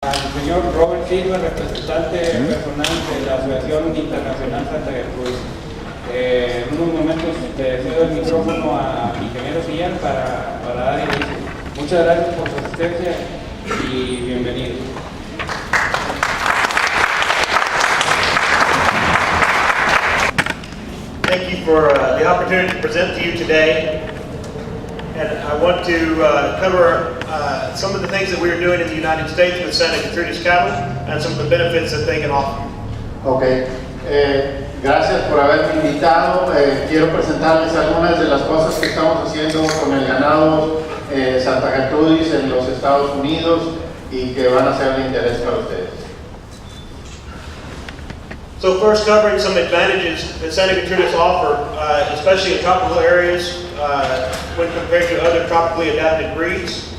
Al señor Robert Silva, representante personal de la Asociación Internacional Santa Gertrudis. En unos momentos le cedo el micrófono a ingeniero Sillán para dar inicio. Muchas gracias por su asistencia y bienvenido. Thank you for the opportunity to present to you today. And I want to cover some of the things that we are doing in the United States with Santa Gertrudis cattle and some of the benefits that they can offer. Okay. Gracias por haberme invitado. Quiero presentarles algunas de las cosas que estamos haciendo con el ganado Santa Gertrudis en los Estados Unidos y que van a ser de interés para ustedes. So first, covering some advantages that Santa Gertrudis offer, especially in tropical areas when compared to other tropically adapted breeds.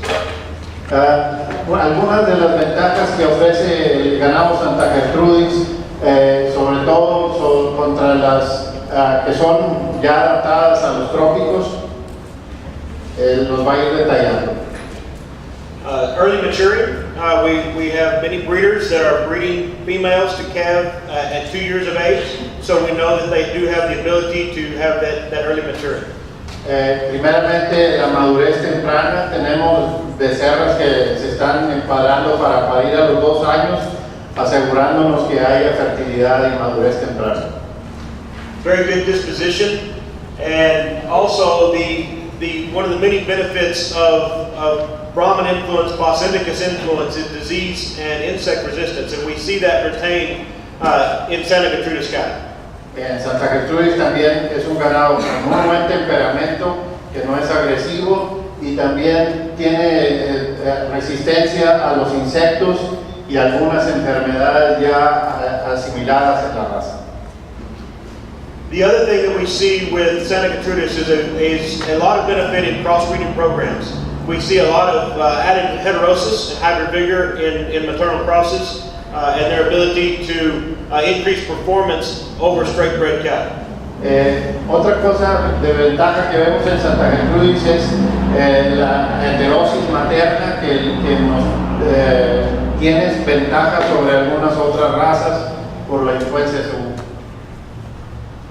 Algunas de las ventajas que ofrece el ganado Santa Gertrudis, sobre todo contra las que son ya adaptadas a los trópicos, los va a ir detallando. Early maturing, we have many breeders that are breeding females to calve at 2 years of age, so we know that they do have the ability to have that early maturing. Primeramente, la madurez temprana. Tenemos becerras que se están encuadrando para parir a los 2 años, asegurándonos que haya fertilidad y madurez temprana. Very good disposition, and also one of the many benefits of Brahman influence, Bos indicus influence is disease and insect resistance, and we see that retained in Santa Gertrudis cattle. En Santa Gertrudis también es un ganado con muy buen temperamento, que no es agresivo y también tiene resistencia a los insectos y algunas enfermedades ya asimiladas en la raza. The other thing that we see with Santa Gertrudis is a lot of benefit in crossbreeding programs. We see a lot of added heterosis and hybrid vigor in maternal crosses and their ability to increase performance over straight bred cattle. Otra cosa de ventaja que vemos en Santa Gertrudis es la heterosis materna que nos tiene ventaja sobre algunas otras razas por la influencia según.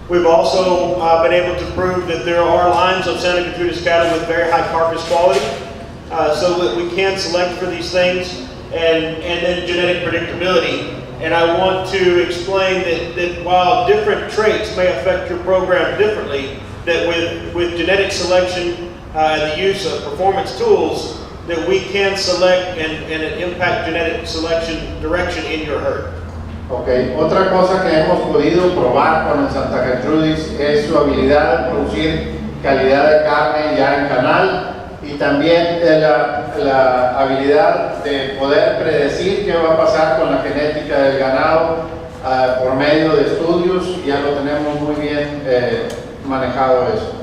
We've also been able to prove that there are lines of Santa Gertrudis cattle with very high carcass quality, so that we can select for these things, and then genetic predictability. And I want to explain that while different traits may affect your program differently, that with genetic selection and the use of performance tools, that we can select and impact genetic selection direction in your herd. Okay. Otra cosa que hemos podido probar con el Santa Gertrudis es su habilidad de producir calidad de carne ya en canal y también la habilidad de poder predecir qué va a pasar con la genética del ganado por medio de estudios. Ya lo tenemos muy bien manejado eso.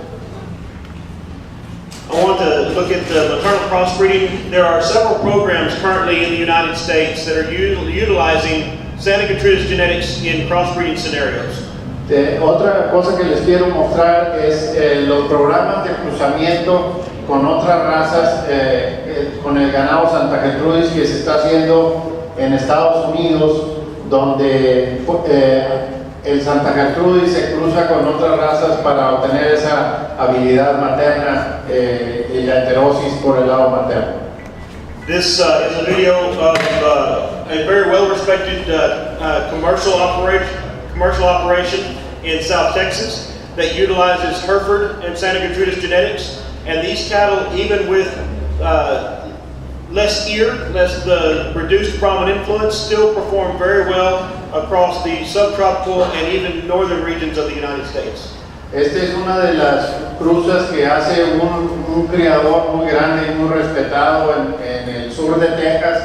I want to look at the maternal crossbreeding. There are several programs currently in the United States that are utilizing Santa Gertrudis genetics in crossbreeding scenarios. Otra cosa que les quiero mostrar es los programas de cruzamiento con otras razas, con el ganado Santa Gertrudis que se está haciendo en Estados Unidos, donde el Santa Gertrudis se cruza con otras razas para obtener esa habilidad materna y la heterosis por el lado materno. This is a video of a very well-respected commercial operation in South Texas that utilizes Hereford and Santa Gertrudis genetics. And these cattle, even with less the reduced Brahman influence, still perform very well across the subtropical and even northern regions of the United States. Esta es una de las cruzas que hace un criador muy grande y muy respetado en el sur de Texas,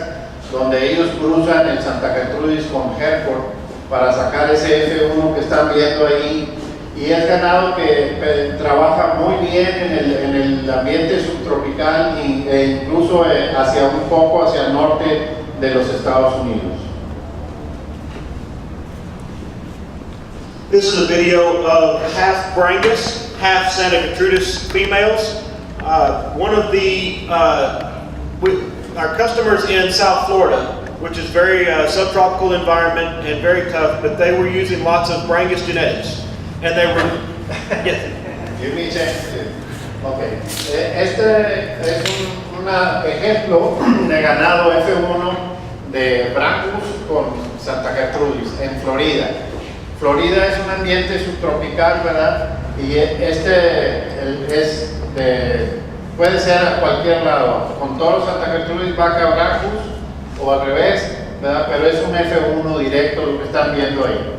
donde ellos cruzan el Santa Gertrudis con Hereford para sacar ese F1 que están viendo ahí. Y es ganado que trabaja muy bien en el ambiente subtropical e incluso un poco hacia el norte de los Estados Unidos. This is a video of half Brangus, half Santa Gertrudis females. One of our customers in South Florida which is very subtropical environment and very tough, but they were using lots of Brangus genetics. And they were, yes. Give me a chance. Okay. Este es un ejemplo de ganado F1 de Brangus con Santa Gertrudis en Florida. Florida es un ambiente subtropical, ¿verdad? Y puede ser a cualquier lado, con toro Santa Gertrudis, vaca Brangus o al revés, ¿verdad? Pero es un F1 directo lo que están viendo ahí.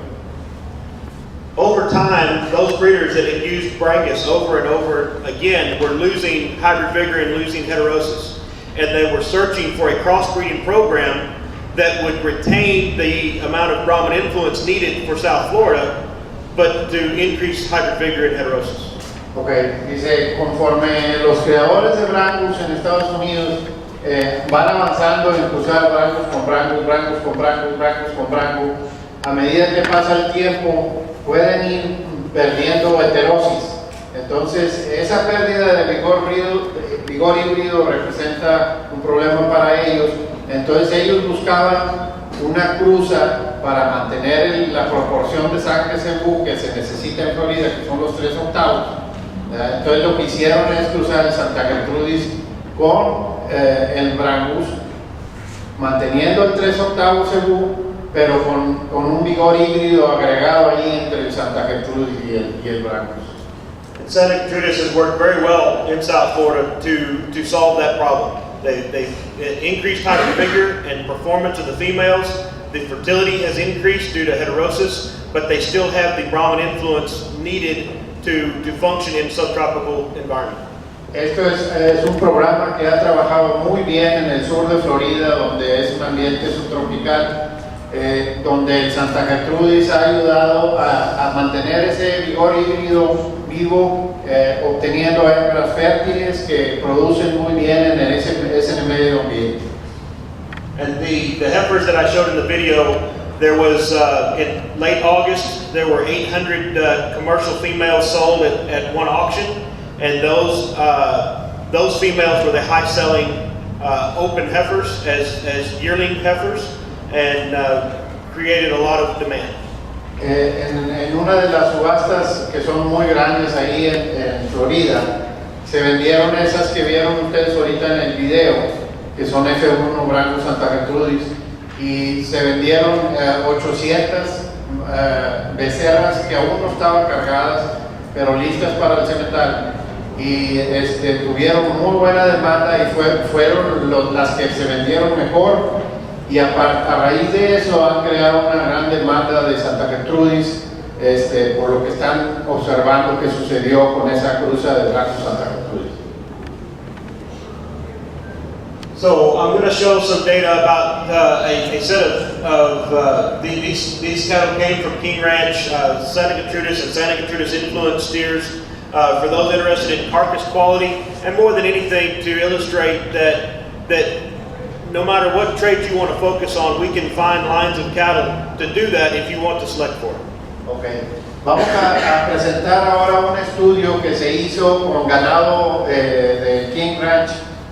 Over time, those breeders that had used Brangus over and over again were losing hybrid vigor and losing heterosis. And they were searching for a crossbreeding program that would retain the amount of Brahman influence needed for South Florida, but to increase hybrid vigor and heterosis. Ok, dice, conforme los creadores de Brangus en Estados Unidos van avanzando en cruzar Brangus con Brangus, Brangus con Brangus, Brangus con Brangus, a medida que pasa el tiempo pueden ir perdiendo heterosis. Entonces, esa pérdida de vigor híbrido representa un problema para ellos. Entonces, ellos buscaban una cruza para mantener la proporción de sangre cebú que se necesita en Florida, que son los 3 octavos. Entonces, lo que hicieron es cruzar el Santa Gertrudis con el Brangus, manteniendo el 3 octavos cebú, pero con un vigor híbrido agregado ahí entre el Santa Gertrudis y el Brangus. Santa Gertrudis has worked very well in South Florida to solve that problem. They increased hybrid vigor and performance of the females. The fertility has increased due to heterosis, but they still have the Brahman influence needed to function in subtropical environment. Esto es un programa que ha trabajado muy bien en el sur de Florida, donde es un ambiente subtropical. Donde el Santa Gertrudis ha ayudado a mantener ese vigor híbrido vivo, obteniendo hembras fértiles que producen muy bien en ese medio ambiente. And the heifers that I showed in the video, there was in late August there were 800 commercial females sold at one auction, and those females were the high-selling open heifers as yearling heifers. And created a lot of demand. En una de las subastas que son muy grandes ahí en Florida, se vendieron esas que vieron ustedes ahorita en el video, que son F1 Brangus Santa Gertrudis, y se vendieron 800 becerras que aún no estaban cargadas, pero listas para el cemental. Y tuvieron muy buena demanda y fueron las que se vendieron mejor. Y a raíz de eso han creado una gran demanda de Santa Gertrudis, por lo que están observando que sucedió con esa cruza de Brangus Santa Gertrudis. So I'm going to show some data about a set of these cattle came from King Ranch, Santa Gertrudis and Santa Gertrudis influenced steers. For those interested in carcass quality, and more than anything to illustrate that no matter what trait you want to focus on, we can find lines of cattle to do that if you want to select for it. Okay. Vamos a presentar ahora un estudio que se hizo con ganado de King Ranch,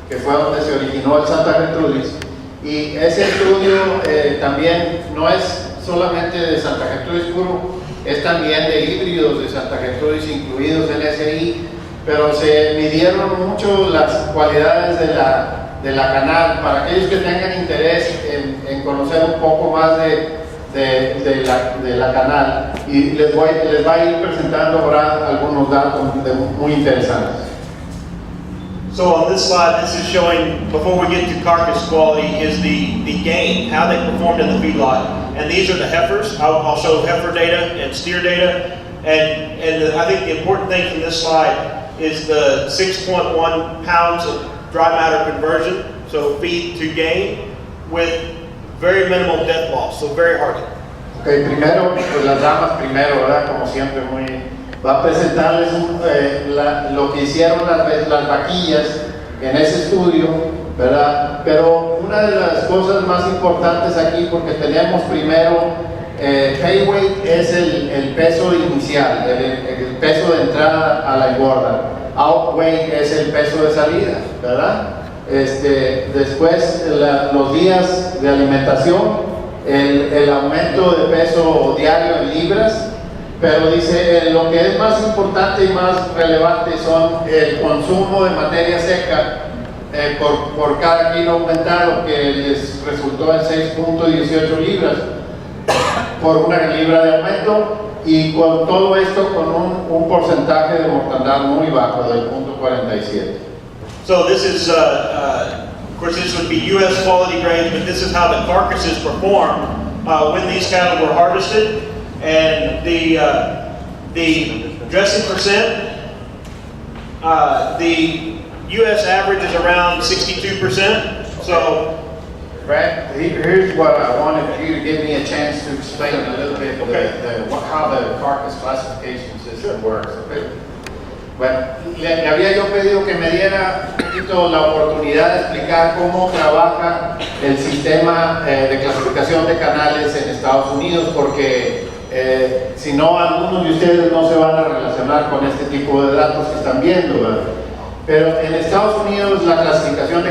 que fue donde se originó el Santa Gertrudis. Y ese estudio también no es solamente de Santa Gertrudis puro, es también de híbridos de Santa Gertrudis incluidos en SI, pero se midieron mucho las cualidades de la canal para aquellos que tengan interés en conocer un poco más de la canal, y les va a ir presentando ahora algunos datos muy interesantes. So on this slide, this is showing, before we get to carcass quality, is the gain, how they performed in the feedlot. And these are the heifers. I'll show heifer data and steer data. And I think the important thing from this slide is the 6.1 pounds of dry matter conversion, so feed to gain, with very minimal death loss, so very hardy. Okay, primero, pues las damas primero, ¿verdad? Como siempre, va a presentarles lo que hicieron las vaquillas en ese estudio, ¿verdad? Pero una de las cosas más importantes aquí, porque tenemos primero, pay weight es el peso inicial, el peso de entrada a la engorda. Outweight es el peso de salida, ¿verdad? Después los días días de alimentación, el aumento de peso diario en libras, pero dice lo que es más importante y más relevante son el consumo de materia seca por cada kilo aumentado, que les resultó en 6.18 libras por una libra de aumento, y con todo esto con un porcentaje de mortandad muy bajo del 0.47. So this is, of course, this would be U.S. quality grades, but this is how the carcasses perform when these cattle were harvested. And the dressing percent, the U.S. average is around 62%. So, Brad, here's what I wanted you to give me a chance to explain a little bit how the carcass classification system works. Okay? Bueno, le había yo pedido que me diera un poquito la oportunidad de explicar cómo trabaja el sistema de clasificación de canales en Estados Unidos, porque si no, algunos de ustedes no se van a relacionar con este tipo de datos que están viendo, ¿verdad? Pero en Estados Unidos la clasificación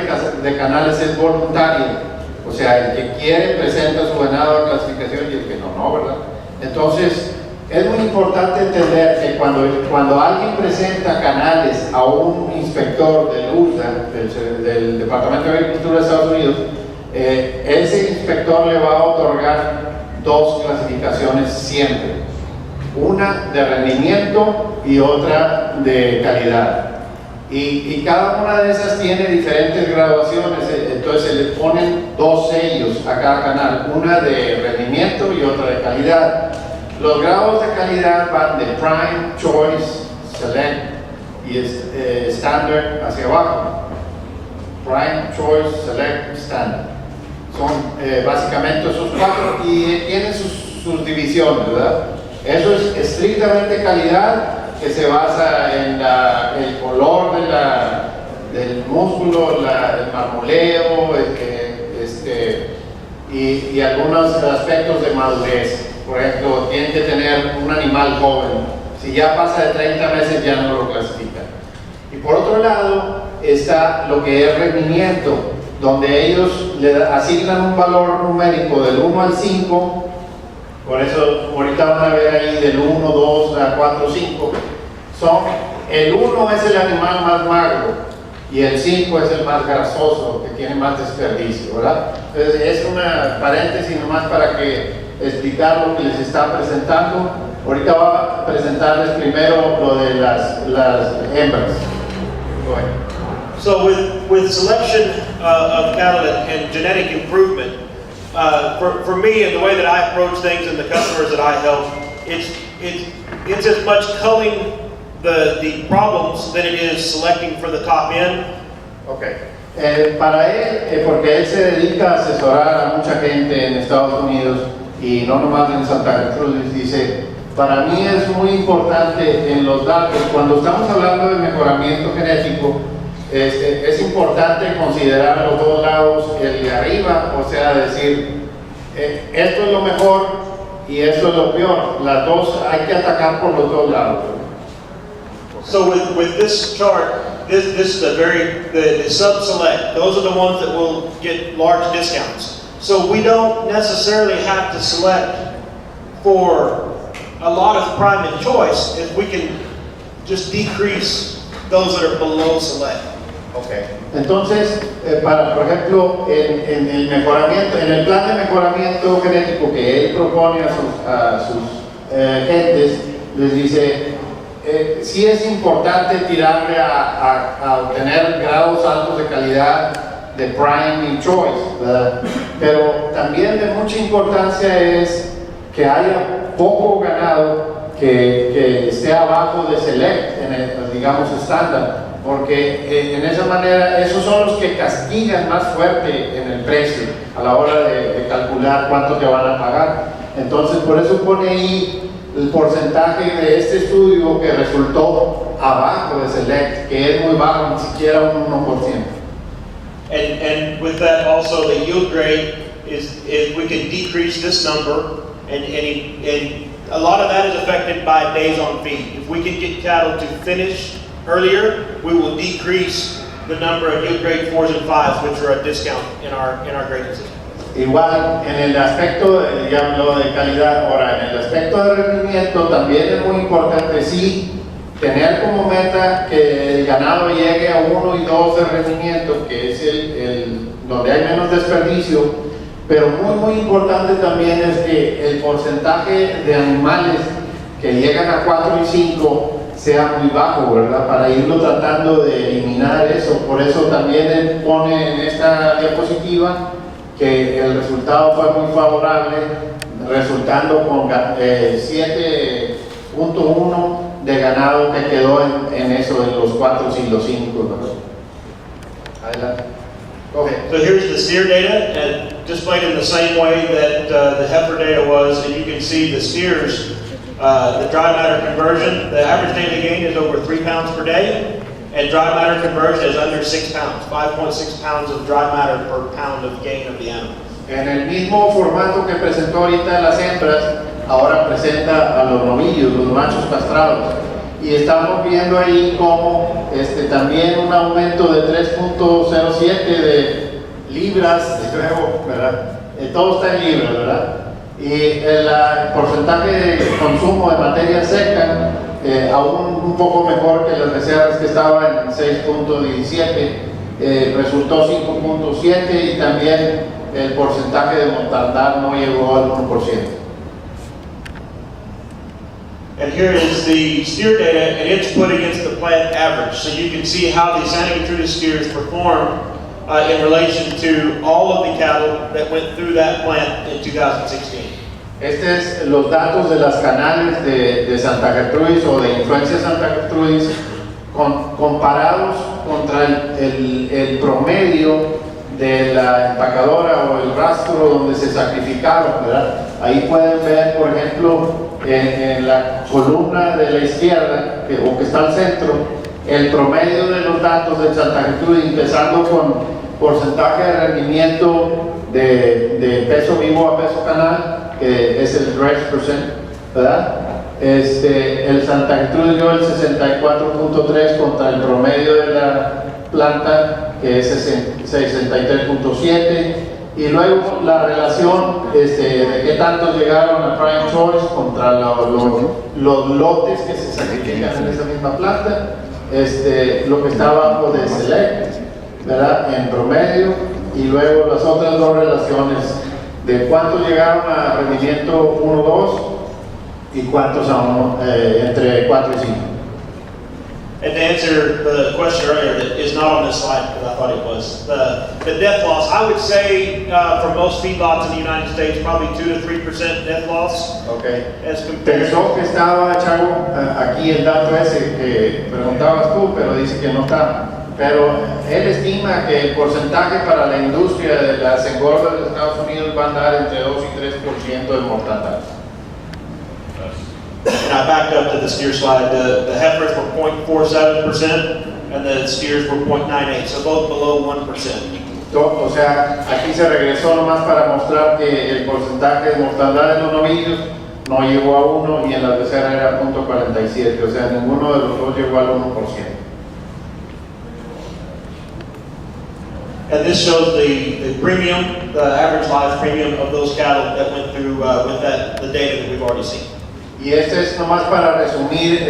de canales es voluntaria, o sea, el que quiere presenta su ganado de clasificación y el que no, ¿verdad? Entonces, es muy importante entender que cuando alguien presenta canales a un inspector del USDA, del Departamento de Agricultura de Estados Unidos, ese inspector le va a otorgar dos clasificaciones siempre, una de rendimiento y otra de calidad, y cada una de esas tiene diferentes graduaciones. Entonces se le ponen dos sellos a cada canal, una de rendimiento y otra de calidad. Los grados de calidad van de Prime, Choice, Select y Standard hacia abajo. Prime, Choice, Select, Standard. Son básicamente esos cuatro, y tienen sus divisiones, ¿verdad? Eso es estrictamente calidad, que se basa en el color del músculo, el marmoleo, y algunos aspectos de madurez. Por ejemplo, tienen que tener un animal joven. Si ya pasa de 30 meses ya no lo clasifican. Y por otro lado está lo que es rendimiento, donde ellos le asignan un valor numérico del 1 al 5, por eso ahorita van a ver ahí del 1, 2, a 4, 5, el 1 es el animal más magro y el 5 es el más grasoso, que tiene más desperdicio, ¿verdad? Entonces es una paréntesis nomás para explicar lo que les está presentando. Ahorita va a presentarles primero lo de las hembras. Bueno. So with selection of cattle and genetic improvement, for me and the way that I approach things and the customers that I help, it's as much culling the problems than it is selecting for the top end. Okay. Para él, porque él se dedica a asesorar a mucha gente en Estados Unidos y no nomás en Santa Cruz, dice, para mí es muy importante en los datos, cuando estamos hablando de mejoramiento genético, es importante considerar los dos lados, el de arriba, o sea, decir, esto es lo mejor y esto es lo peor. Las dos hay que atacar por los dos lados. So with this chart, this is the sub-select. Those are the ones that will get large discounts. So we don't necessarily have to select for a lot of prime and choice if we can just decrease those that are below select. Okay. Entonces, por ejemplo, en el mejoramiento, en el plan de mejoramiento genético que él propone a sus gentes, les dice, sí es importante tirarle a obtener grados altos de calidad de Prime y Choice, ¿verdad? Pero también de mucha importancia es que haya poco ganado que esté abajo de Select, digamos estándar, porque en esa manera esos son los que castigan más fuerte en el precio a la hora de calcular cuánto te van a pagar. Entonces por eso pone ahí el porcentaje de este estudio que resultó abajo de Select, que es muy bajo, ni siquiera un 1%. And with that also the yield grade is we can decrease this number, and a lot of that is affected by days on feed. If we can get cattle to finish earlier, we will decrease the number of yield grade 4s and 5s, which are a discount in our grading system. igual en el aspecto, ya habló de calidad, ahora en el aspecto de rendimiento también es muy importante sí tener como meta que el ganado llegue a 1 y 2 de rendimiento, que es donde hay menos desperdicio, pero muy importante también es que el porcentaje de animales que llegan a 4 y 5 sea muy bajo, ¿verdad? Para irlo tratando de eliminar eso. Por eso también él pone en esta diapositiva que el resultado fue muy favorable, resultando con 7.1 de ganado que quedó en eso, en los 4 y los 5, ¿verdad? Adelante. Okay. So here's the steer data, and displayed in the same way that the heifer data was, and you can see the steers, the dry matter conversion, the average daily gain is over 3 pounds per day, and dry matter conversion is under 6 pounds, 5.6 pounds of dry matter per pound of gain of the animal. En el mismo formato que presentó ahorita las hembras, ahora presenta a los novillos, los machos castrados. Y estamos viendo ahí como también un aumento de 3.07 de libras de huevo, ¿verdad? Todo está en libras, ¿verdad? Y el porcentaje de consumo de materia seca, aún un poco mejor que las becerras que estaban en 6.17, resultó 5.7 y también el porcentaje de mortandad no llegó al 1%. And here is the steer data, and it's put against the plant average. So you can see how the Santa Gertrudis steers perform in relation to all of the cattle that went through that plant in 2016. Este es los datos de las canales de Santa Gertrudis o de influencia Santa Gertrudis comparados contra el promedio de la empacadora o el rastro donde se sacrificaron, ¿verdad? Ahí pueden ver, por ejemplo, en la columna de la izquierda, o que está al centro, el promedio de los datos de Santa Gertrudis, empezando con porcentaje de rendimiento de peso vivo a peso canal, que es el dredge percent, ¿verdad? El Santa Gertrudis dio el 64.3 contra el promedio de la planta, que es 63.7, y luego la relación de qué tanto llegaron a Prime Choice contra los lotes que se sacrifican en esa misma planta, lo que está abajo de Select, ¿verdad? En promedio, y luego las otras dos relaciones de cuántos llegaron a rendimiento 1-2 y cuántos entre 4 y 5. And to answer the question earlier that is not on this slide, because I thought it was, the death loss, I would say for most feedlots in the United States, probably 2 to 3% death loss. Okay. As compared. Pensó que estaba, Chavo, aquí el dato ese que preguntabas tú, pero dice que no está. Pero él estima que el porcentaje para la industria de las engordas de Estados Unidos va a andar entre 2 y 3% de mortandad. And I backed up to the steer slide. The heifers were 0.47% and the steers were 0.98%, so both below 1%. O sea, aquí se regresó nomás para mostrar que el porcentaje de mortandad en los novillos no llegó a 1 y en las becerras era 0.47, o sea, ninguno de los dos llegó al 1%. And this shows the premium, the average live premium of those cattle that went through with the data that we've already seen. Y este es nomás para resumir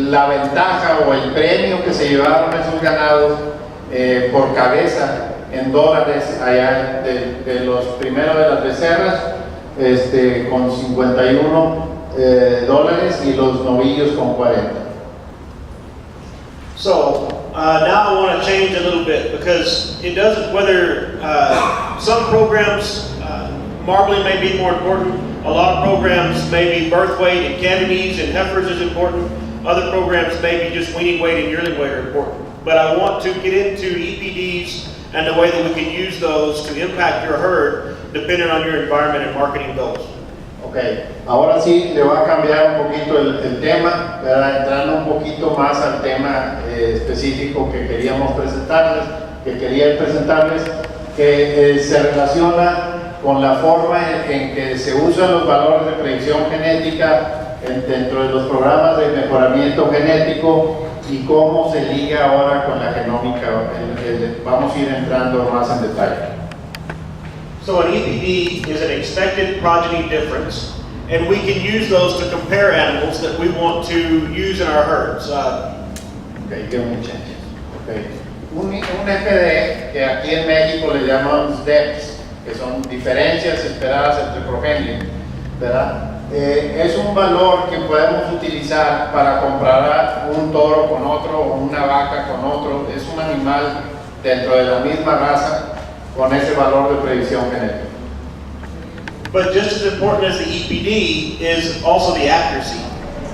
la ventaja o el premio que se llevaron esos ganados por cabeza en dólares allá de los primeros de las becerras, con 51 dólares y los novillos con 40. So now I want to change a little bit because it doesn't, whether some programs, marbling may be more important. A lot of programs may be birth weight and calves and heifers is important. Other programs may be just weaning weight and yearling weight are important. But I want to get into EPDs and the way that we can use those to impact your herd depending on your environment and marketing goals. Ok, ahora sí le va a cambiar un poquito el tema, ¿verdad? Entrando un poquito más al tema específico que queríamos presentarles, que se relaciona con la forma en que se usan los valores de predicción genética dentro de los programas de mejoramiento genético y cómo se liga ahora con la genómica. Vamos a ir entrando más en detalle. So an EPD is an expected progeny difference, and we can use those to compare animals that we want to use in our herds. Okay, give me a chance. Okay. Un FD, que aquí en México le llamamos DEPs, que son diferencias esperadas entre progenie, ¿verdad? Es un valor que podemos utilizar para comparar un toro con otro o una vaca con otro. Es un animal dentro de la misma raza con ese valor de predicción genética. But just as important as the EPD is also the accuracy.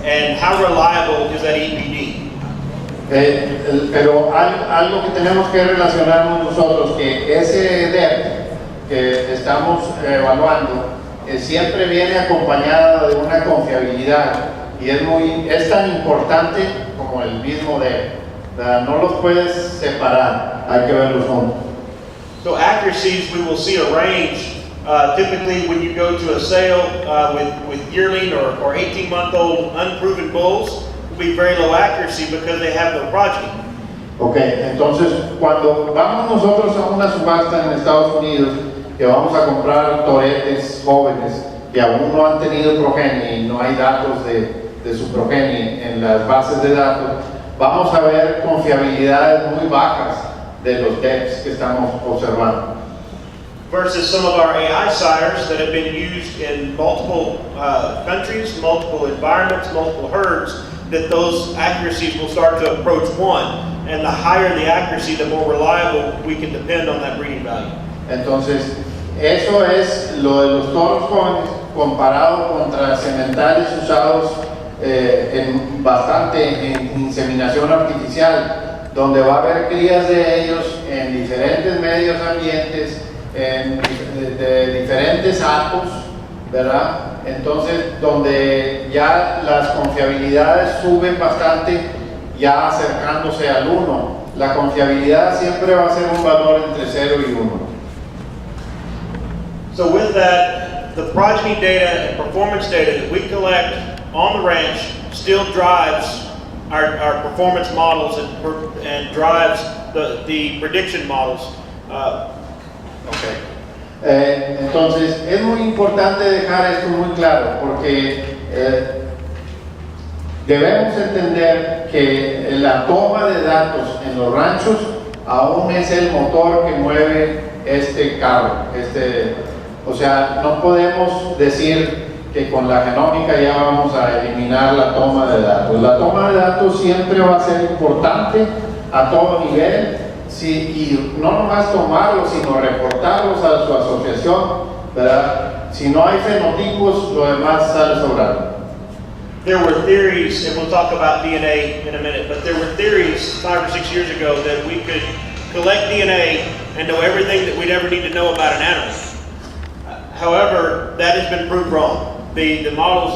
And how reliable is that EPD? Pero algo que tenemos que relacionarnos nosotros, que ese DEP que estamos evaluando siempre viene acompañado de una confiabilidad y es tan importante como el mismo DEP. No los puedes separar, hay que verlos juntos. So accuracies, we will see a range. Typically, when you go to a sale with yearling or 18-month-old unproven bulls, will be very low accuracy because they have no progeny. Ok, entonces cuando vamos nosotros a una subasta en Estados Unidos, que vamos a comprar toretes jóvenes que aún no han tenido progenie y no hay datos de su progenie en las bases de datos, vamos a ver confiabilidades muy bajas de los DEPs que estamos observando. Versus some of our AI sires that have been used in multiple countries, multiple environments, multiple herds, that those accuracies will start to approach 1. And the higher the accuracy, the more reliable we can depend on that breeding value. Entonces, eso es lo de los toros jóvenes comparado contra sementales usados en inseminación artificial, donde va a haber crías de ellos en diferentes medios ambientes, de diferentes atos, ¿verdad? Entonces, donde ya las confiabilidades suben bastante, ya acercándose al 1. La confiabilidad siempre va a ser un valor entre 0 y 1. So with that, the progeny data and performance data that we collect on the ranch still drives our performance models and drives the prediction models. Entonces es muy importante dejar esto muy claro porque debemos entender que la toma de datos en los ranchos aún es el motor que mueve este carro. O sea, no podemos decir que con la genómica ya vamos a eliminar la toma de datos. La toma de datos siempre va a ser importante a todo nivel, y no nomás tomarlos, sino reportarlos a su asociación, ¿verdad? Si no hay fenotipos, lo demás sale sobrando. There were theories, and we'll talk about DNA in a minute, but there were theories 5 or 6 years ago that we could collect DNA and know everything that we'd ever need to know about an animal. However, that has been proved wrong. The models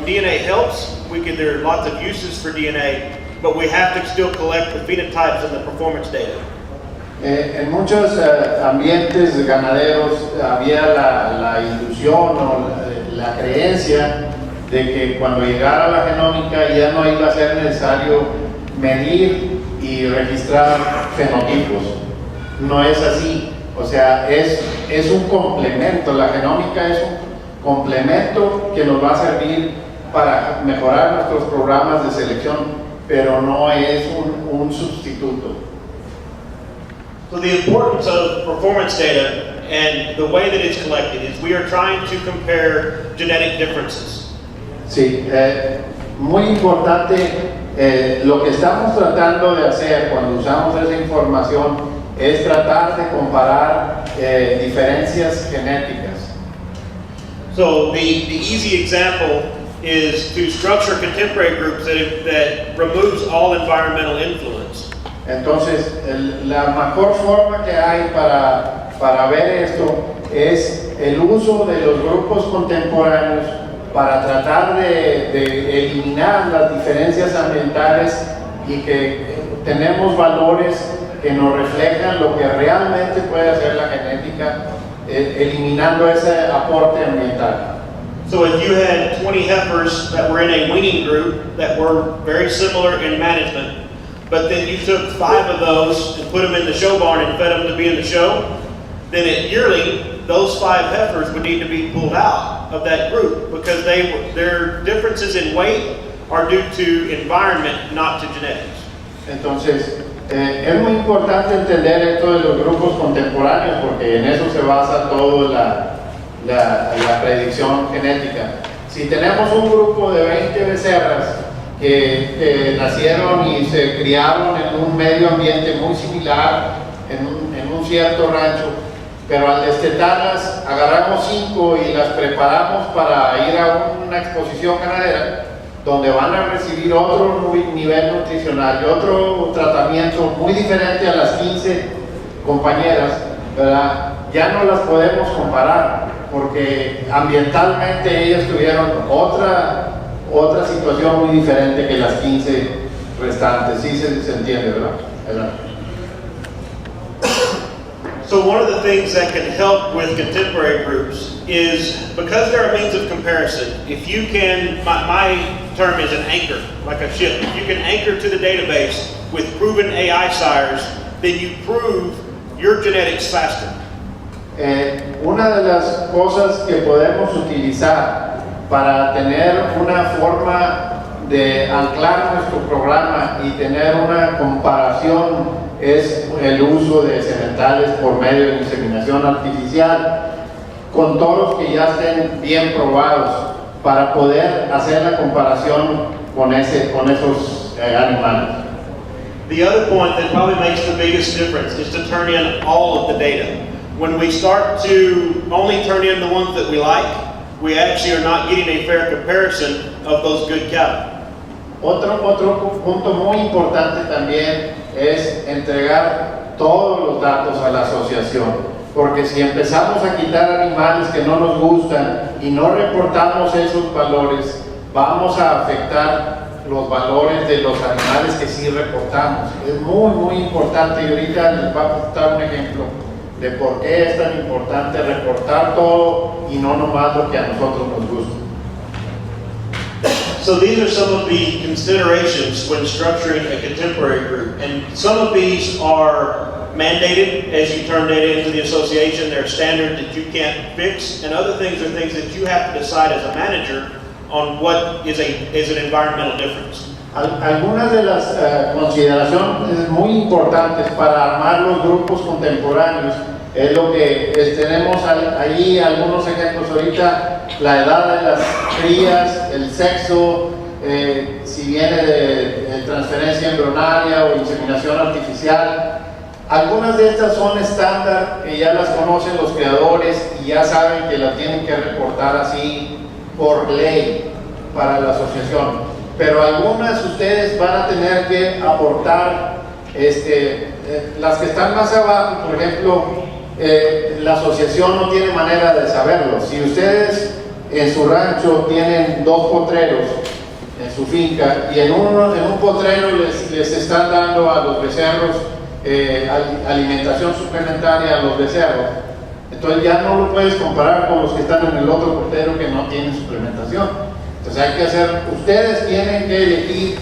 DNA helps. There are lots of uses for DNA, but we have to still collect the phenotypes and the performance data. En muchos ambientes ganaderos había la ilusión o la creencia de que cuando llegara la genómica ya no iba a ser necesario medir y registrar fenotipos. No es así. O sea, es un complemento. La genómica es un complemento que nos va a servir para mejorar nuestros programas de selección, pero no es un sustituto. So the importance of performance data and the way that it's collected is we are trying to compare genetic differences. Sí, muy importante. Lo que estamos tratando de hacer cuando usamos esa información es tratar de comparar diferencias genéticas. So the easy example is to structure contemporary groups that removes all environmental influence. Entonces, la mejor forma que hay para ver esto es el uso de los grupos contemporáneos para tratar de eliminar las diferencias ambientales y que tenemos valores que nos reflejan lo que realmente puede hacer la genética, eliminando ese aporte ambiental. So if you had 20 heifers that were in a weaning group that were very similar in management, but then you took 5 of those and put them in the show barn and fed them to be in the show, then at yearling, those 5 heifers would need to be pulled out of that group because their differences in weight are due to environment, not to genetics. Entonces, es muy importante entender esto de los grupos contemporáneos porque en eso se basa toda la predicción genética. Si tenemos un grupo de 20 becerras que nacieron y se criaron en un medio ambiente muy similar, en un cierto rancho, pero al destetarlas agarramos 5 y las preparamos para ir a una exposición ganadera, donde van a recibir otro nivel nutricional y otro tratamiento muy diferente a las 15 compañeras, ¿verdad? Ya no las podemos comparar, porque ambientalmente ellas tuvieron otra situación muy diferente que las 15 restantes. Sí se entiende, ¿verdad? So one of the things that can help with contemporary groups is, because there are means of comparison, if you can, my term is an anchor, like a ship. If you can anchor to the database with proven AI sires, then you prove your genetics faster. Una de las cosas que podemos utilizar para tener una forma de anclar nuestro programa y tener una comparación es el uso de sementales por medio de inseminación artificial con todos los que ya estén bien probados para poder hacer la comparación con esos animales. The other point that probably makes the biggest difference is to turn in all of the data. When we start to only turn in the ones that we like, we actually are not getting a fair comparison of those good cattle. Otro punto muy importante también es entregar todos los datos a la asociación, porque si empezamos a quitar animales que no nos gustan y no reportamos esos valores, vamos a afectar los valores de los animales que sí reportamos. Es muy importante, y ahorita les voy a contar un ejemplo de por qué es tan importante reportar todo y no nomás lo que a nosotros nos gusta. So these are some of the considerations when structuring a contemporary group, and some of these are mandated as you turn data into the association. They're standard that you can't fix, and other things are things that you have to decide as a manager on what is an environmental difference. Algunas de las consideraciones muy importantes para armar los grupos contemporáneos es lo que tenemos allí, algunos ejemplos ahorita: la edad de las crías, el sexo, si viene de transferencia embrionaria o inseminación artificial. Algunas de estas son estándar, que ya las conocen los creadores y ya saben que las tienen que reportar así por ley para la asociación. Pero algunas ustedes van a tener que aportar, las que están más abajo, por ejemplo, la asociación no tiene manera de saberlo. Si ustedes en su rancho tienen 2 potreros en su finca y en un potrero les están dando a los becerros alimentación suplementaria a los becerros, entonces ya no lo puedes comparar con los que están en el otro potrero que no tienen suplementación. Entonces hay que ustedes tienen que elegir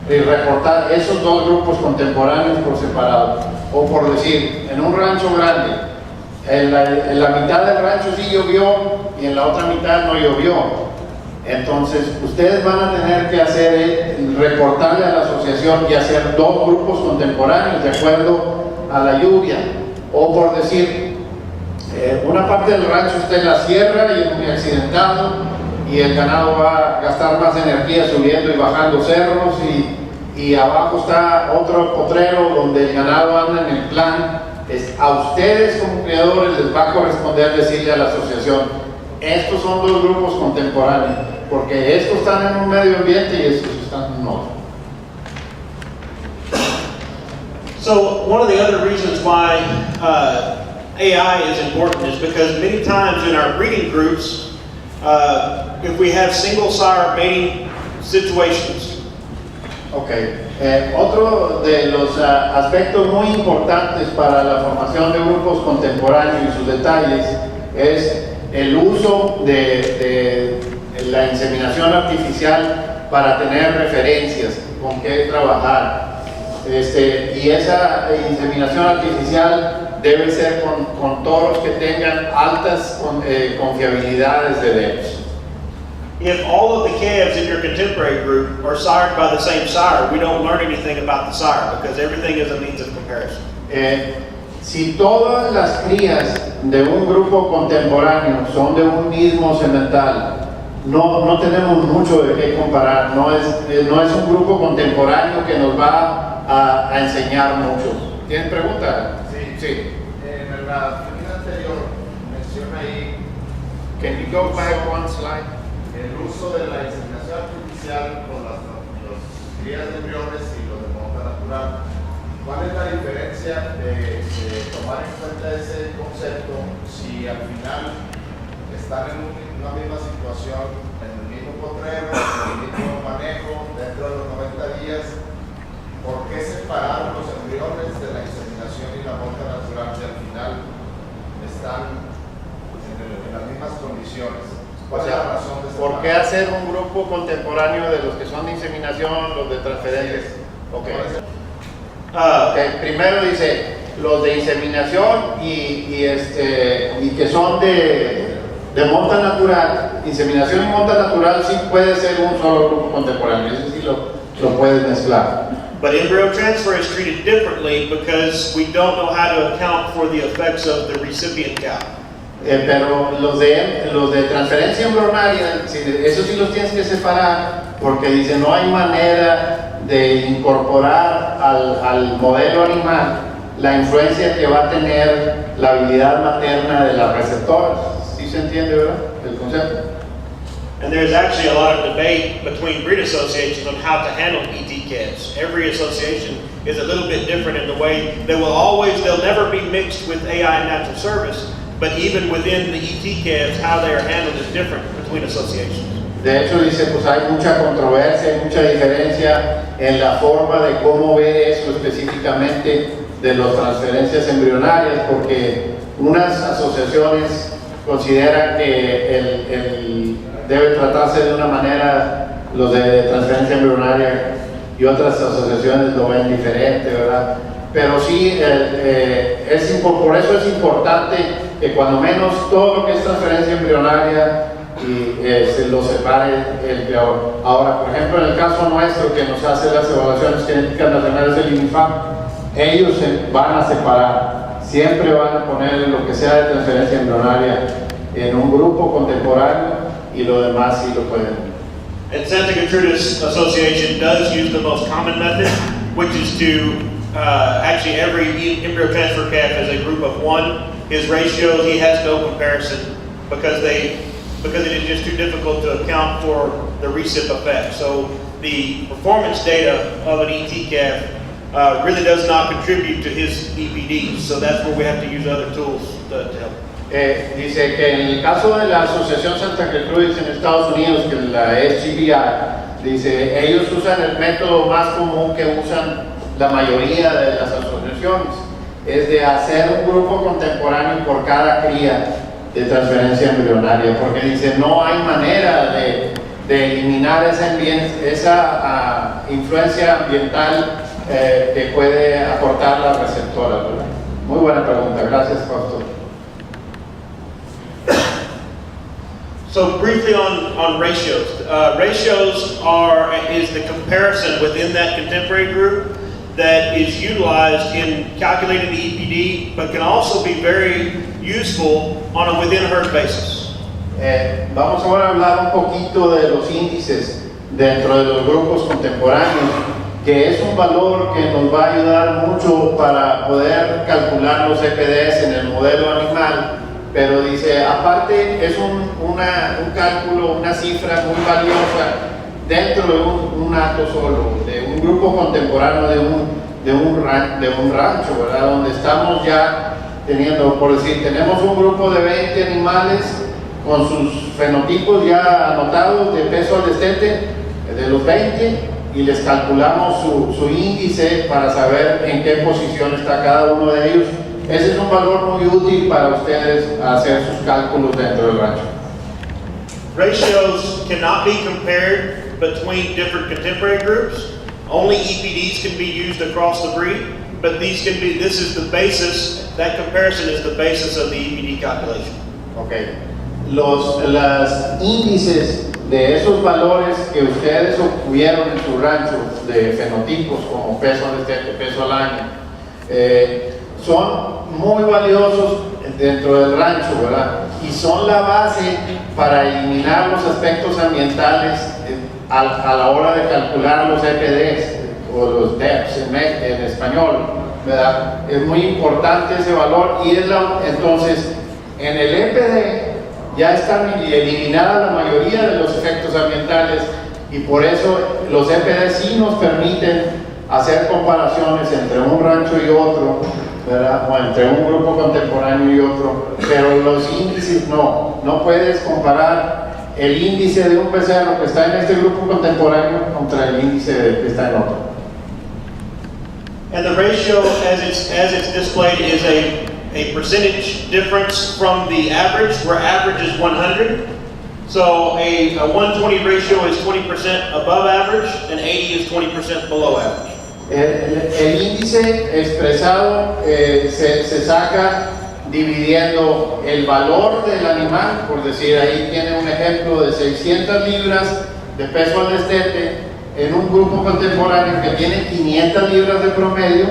y reportar esos 2 grupos contemporáneos por separado. O por decir, en un rancho grande, en la mitad del rancho sí llovió y en la otra mitad no llovió. Entonces ustedes van a tener que reportarle a la asociación y hacer 2 grupos contemporáneos de acuerdo a la lluvia. O por decir, una parte del rancho está en la sierra y es muy accidentado, y el ganado va a gastar más energía subiendo y bajando cerros, y abajo está otro potrero donde el ganado anda en el plan. A ustedes como criadores les va a corresponder decirle a la asociación: estos son 2 grupos contemporáneos, porque estos están en un medio ambiente y estos están en otro. So one of the other reasons why AI is important is because many times in our breeding groups, if we have single sire mating situations. Okay. Otro de los aspectos muy importantes para la formación de grupos contemporáneos y sus detalles es el uso de la inseminación artificial para tener referencias con qué trabajar. Y esa inseminación artificial debe ser con toros que tengan altas confiabilidades de leyes. If all of the calves in your contemporary group are sired by the same sire, we don't learn anything about the sire because everything is a means of comparison. Si todas las crías de un grupo contemporáneo son de un mismo semental, no tenemos mucho de qué comparar. No es un grupo contemporáneo que nos va a enseñar mucho. ¿Tienen pregunta? Sí. En la slide anterior menciona ahí Can you go back one slide? el uso de la inseminación artificial con los crías de embriones y los de monta natural. ¿Cuál es la diferencia de tomar en cuenta ese concepto si al final están en una misma situación, en el mismo potrero, en el mismo manejo, dentro de los 90 días? ¿Por qué separar los embriones de la inseminación y la monta natural si al final están en las mismas condiciones? ¿Cuál es la razón de ¿por qué hacer un grupo contemporáneo de los que son de inseminación, los de transferencias? Primero dice los de inseminación y que son de monta natural. Inseminación y monta natural sí puede ser un solo grupo contemporáneo, eso sí lo puedes mezclar. But embryo transfer is treated differently because we don't know how to account for the effects of the recipient cow. Pero los de transferencia embrionaria, eso sí los tienes que separar, porque dice no hay manera de incorporar al modelo animal la influencia que va a tener la habilidad materna de las receptoras. ¿Sí se entiende, verdad? El concepto. And there's actually a lot of debate between breed associations on how to handle ET calves. Every association is a little bit different in the way they'll never be mixed with AI and natural service, but even within the ET calves, how they are handled is different between associations. De hecho dice, pues hay mucha controversia, hay mucha diferencia en la forma de cómo ve eso específicamente de las transferencias embrionarias, porque unas asociaciones consideran que debe tratarse de una manera los de transferencia embrionaria y otras asociaciones lo ven diferente, ¿verdad? Pero sí, por eso es importante que cuando menos todo lo que es transferencia embrionaria se lo separe el criador. Ahora, por ejemplo, en el caso nuestro que nos hace las evaluaciones genéticas nacionales del INIFAM, ellos se van a separar, siempre van a poner lo que sea de transferencia embrionaria en un grupo contemporáneo y lo demás sí lo pueden. And Santa Gertrudis Association does use the most common method, which is to actually every embryo transfer calf is a group of one. His ratios, he has no comparison because it is just too difficult to account for the recip effect. So the performance data of an ET calf really does not contribute to his EPDs. So that's where we have to use other tools to help. Dice que en el caso de la Asociación Santa Gertrudis en Estados Unidos, que la SGBI, dice, ellos usan el método más común que usan la mayoría de las asociaciones, es de hacer un grupo contemporáneo por cada cría de transferencia embrionaria, porque dice, no hay manera de eliminar esa influencia ambiental que puede aportar la receptora, ¿verdad? Muy buena pregunta, gracias, Pastor. So briefly on ratios. Ratios is the comparison within that contemporary group that is utilized in calculating the EPD, but can also be very useful on a within herd basis. Vamos ahora a hablar un poquito de los índices dentro de los grupos contemporáneos, que es un valor que nos va a ayudar mucho para poder calcular los EPDs en el modelo animal. Pero dice, aparte es un cálculo, una cifra muy valiosa dentro de un acto solo, de un grupo contemporáneo, de un rancho, ¿verdad? Donde estamos ya teniendo, por decir, tenemos un grupo de 20 animales con sus fenotipos ya anotados de peso al destete de los 20 y les calculamos su índice para saber en qué posición está cada uno de ellos. Ese es un valor muy útil para ustedes hacer sus cálculos dentro del rancho. Ratios cannot be compared between different contemporary groups. Only EPDs can be used across the breed. but this is the basis, that comparison is the basis of the EPD calculation. Okay. Las índices de esos valores que ustedes obtuvieron en su rancho de fenotipos como peso al destete, peso al año, son muy valiosos dentro del rancho, ¿verdad? Y son la base para eliminar los aspectos ambientales a la hora de calcular los EPDs o los DEPs en español, ¿verdad? Es muy importante ese valor y entonces en el EPD ya están eliminadas la mayoría de los efectos ambientales y por eso los EPD sí nos permiten hacer comparaciones entre un rancho y otro, ¿verdad? O entre un grupo contemporáneo y otro, pero los índices no puedes comparar el índice de un becerro que está en este grupo contemporáneo contra el índice que está en otro. And the ratio as it's displayed is a percentage difference from the average, where average is 100. So a 120 ratio is 20% above average, and 80 is 20% below average. El índice expresado se saca dividiendo el valor del animal, por decir, ahí tiene un ejemplo de 600 libras de peso al destete en un grupo contemporáneo que tiene 500 libras de promedio.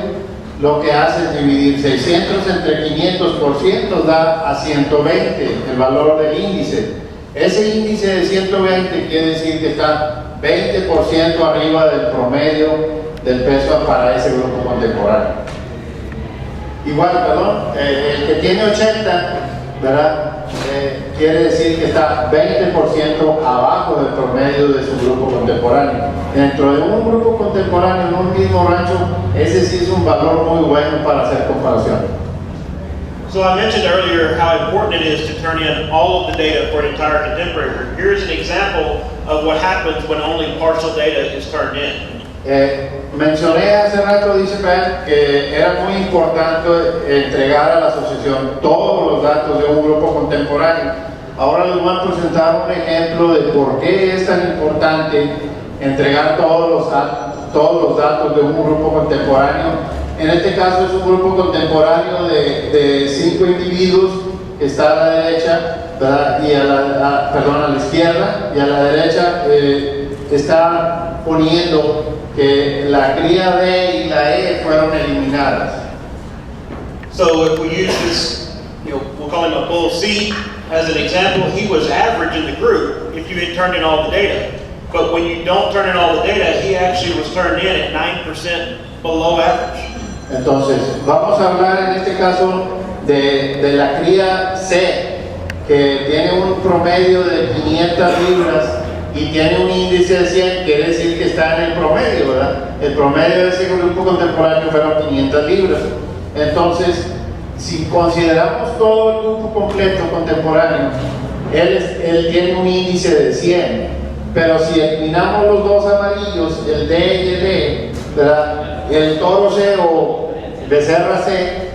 Lo que hace es dividir 600 entre 500 por 100 da a 120 el valor del índice. Ese índice de 120 quiere decir que está 20% arriba del promedio del peso para ese grupo contemporáneo. Igual, perdón, el que tiene 80, ¿verdad? Quiere decir que está 20% abajo del promedio de su grupo contemporáneo. Dentro de un grupo contemporáneo en un mismo rancho, ese sí es un valor muy bueno para hacer comparación. So I mentioned earlier how important it is to turn in all of the data for an entire contemporary group. Here's an example of what happens when only partial data is turned in. Mencioné hace rato, dice Ben, que era muy importante entregar a la asociación todos los datos de un grupo contemporáneo. Ahora les voy a presentar un ejemplo de por qué es tan importante entregar todos los datos de un grupo contemporáneo. En este caso es un grupo contemporáneo de 5 individuos que está a la derecha, ¿verdad? Y a la izquierda, y a la derecha está poniendo que la cría D y la E fueron eliminadas. So if we use this, we'll call him a bull C as an example, he was average in the group if you had turned in all the data. But when you don't turn in all the data, he actually was turned in at 9% below average. Entonces, vamos a hablar en este caso de la cría C, que tiene un promedio de 500 libras y tiene un índice de 100, quiere decir que está en el promedio, ¿verdad? El promedio de ese grupo contemporáneo fueron 500 libras. Entonces, si consideramos todo el grupo completo contemporáneo, él tiene un índice de 100, pero si eliminamos los dos amarillos, el D y el E, ¿verdad? El toro C o becerra C,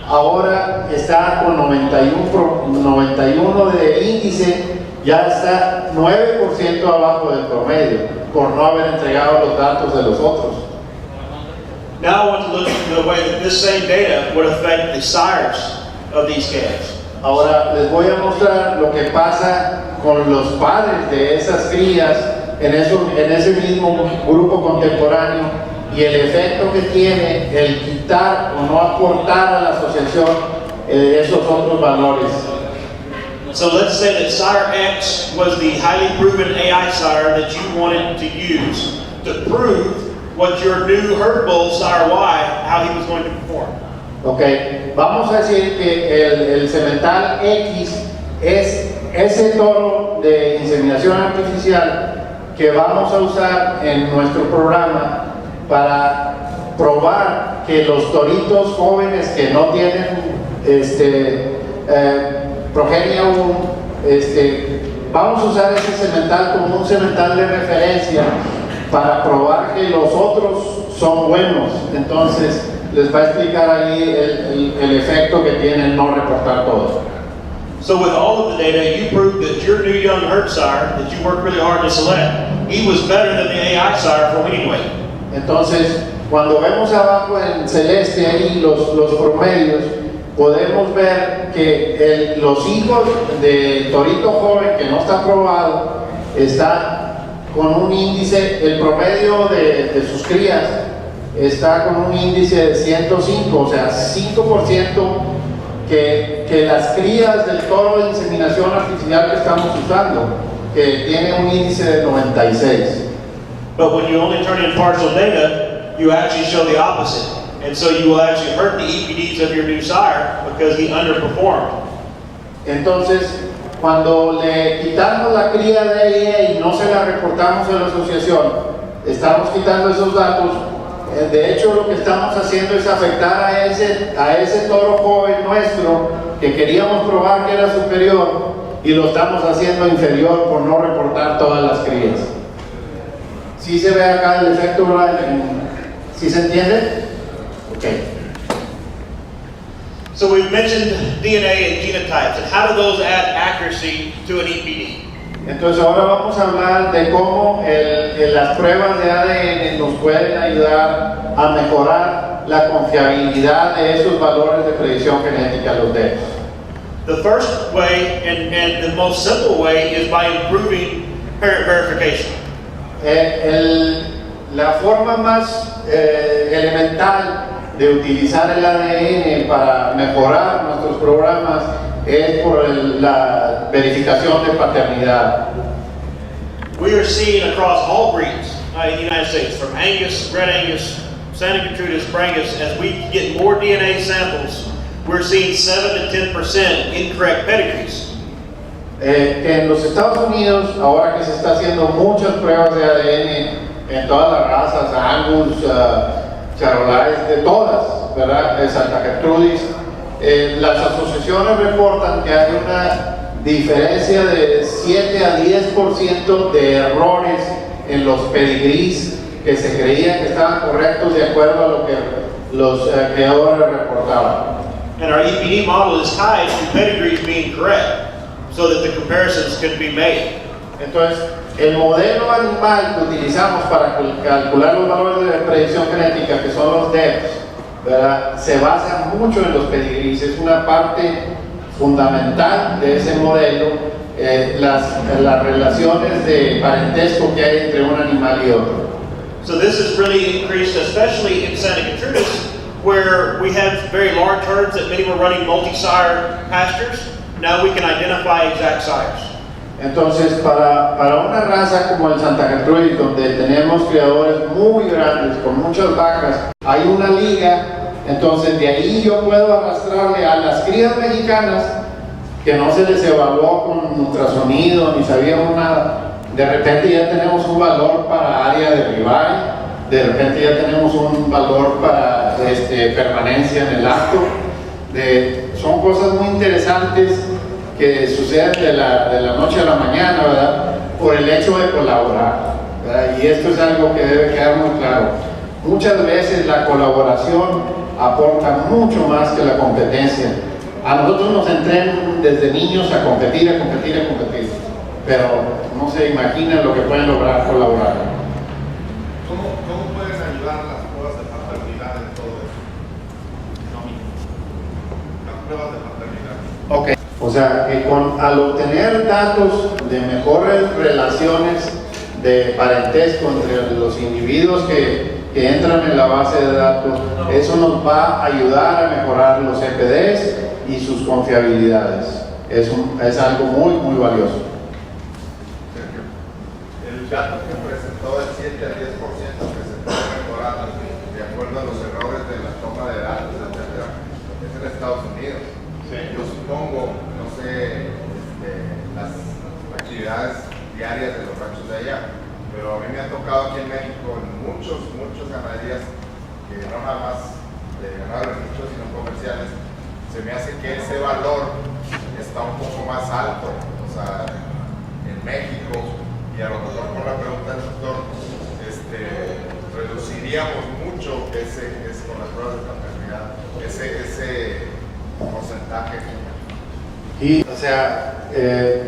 ahora está con 91 de índice, ya está 9% abajo del promedio, por no haber entregado los datos de los otros. Now I want to look at the way that this same data would affect the sires of these calves. Ahora les voy a mostrar lo que pasa con los padres de esas crías en ese mismo grupo contemporáneo y el efecto que tiene el quitar o no aportar a la asociación esos otros valores. So let's say that sire X was the highly proven AI sire that you wanted to use to prove what your new herd bull sire Y, how he was going to perform. Ok, vamos a decir que el semental X es ese toro de inseminación artificial que vamos a usar en nuestro programa para probar que los toritos jóvenes que no tienen progenie aún, vamos a usar ese semental como un semental de referencia para probar que los otros son buenos. Entonces les va a explicar ahí el efecto que tiene el no reportar todo. So with all of the data, you proved that your new young herd sire that you worked really hard to select, he was better than the AI sire from anyway. Entonces, Cuando vemos abajo en celeste ahí los promedios, podemos ver que los hijos del torito joven que no está aprobado está con un índice, el promedio de sus crías está con un índice de 105, o sea, 5% que las crías del toro de inseminación artificial que estamos usando, que tiene un índice de 96. But when you only turn in partial data, you actually show the opposite. And so you will actually hurt the EPDs of your new sire because he underperformed. Entonces, cuando le quitamos la cría de EIE y no se la reportamos a la asociación, estamos quitando esos datos. De hecho, lo que estamos haciendo es afectar a ese toro joven nuestro que queríamos probar que era superior y lo estamos haciendo inferior por no reportar todas las crías. ¿Sí se ve acá el efecto, Brian? ¿Sí se entiende? Ok. So we've mentioned DNA and genotypes, and how do those add accuracy to an EPD? Entonces ahora vamos a hablar de cómo las pruebas de ADN nos pueden ayudar a mejorar la confiabilidad de esos valores de predicción genética, los DEPs. The first way, and the most simple way, is by improving parent verification. La forma más elemental de utilizar el ADN para mejorar nuestros programas es por la verificación de paternidad. We are seeing across all breeds in the United States, from Angus, Red Angus, Santa Gertrudis, Brangus, as we get more DNA samples, we're seeing 7 to 10% incorrect pedigrees. Que en los Estados Unidos, ahora que se está haciendo muchas pruebas de ADN en todas las razas, Angus, Charolais, de todas, ¿verdad? De Santa Gertrudis, las asociaciones reportan que hay una diferencia de 7 a 10% de errores en los pedigrees que se creía que estaban correctos de acuerdo a lo que los creadores reportaban. And our EPD model is tied to pedigrees being correct, so that the comparisons can be made. Entonces, el modelo animal que utilizamos para calcular los valores de predicción genética, que son los DEPs, ¿verdad?, se basa mucho en los pedigrees. Es una parte fundamental de ese modelo, las relaciones de parentesco que hay entre un animal y otro. So this has really increased, especially in Santa Gertrudis, where we have very large herds that many were running multi-sire pastures. Now we can identify exact sires. Entonces, para una raza como el Santa Gertrudis, donde tenemos criadores muy grandes, con muchas vacas, hay una liga, entonces de ahí yo puedo arrastrarle a las crías mexicanas, que no se les evaluó con ultrasonido, ni sabíamos nada. De repente ya tenemos un valor para área de ribeye, de repente ya tenemos un valor para permanencia en el acto. Son cosas muy interesantes que suceden de la noche a la mañana, ¿verdad?, por el hecho de colaborar, ¿verdad? Y esto es algo que debe quedar muy claro. Muchas veces la colaboración aporta mucho más que la competencia. A nosotros nos entrenan desde niños a competir, pero no se imaginan lo que pueden lograr colaborar. ¿Cómo pueden ayudar las pruebas de paternidad en todo eso? Las pruebas de paternidad. Ok. O sea, que al obtener datos de mejores relaciones de parentesco entre los individuos que entran en la base de datos, eso nos va a ayudar a mejorar los EPDs y sus confiabilidades. Es algo muy, muy valioso. El dato que presentó el 7 al 10% que se puede mejorar de acuerdo a los errores de la toma de datos, etc., es en Estados Unidos. Sí. Yo supongo, no sé, las actividades diarias de los ranchos de allá, pero a mí me ha tocado aquí en México en muchas ganaderías que no nada más de ganado registro sino comerciales. Se me hace que ese valor está un poco más alto, o sea, en México, y a lo mejor por la pregunta del doctor, reduciríamos mucho con las pruebas de paternidad, ese porcentaje. Y, o sea,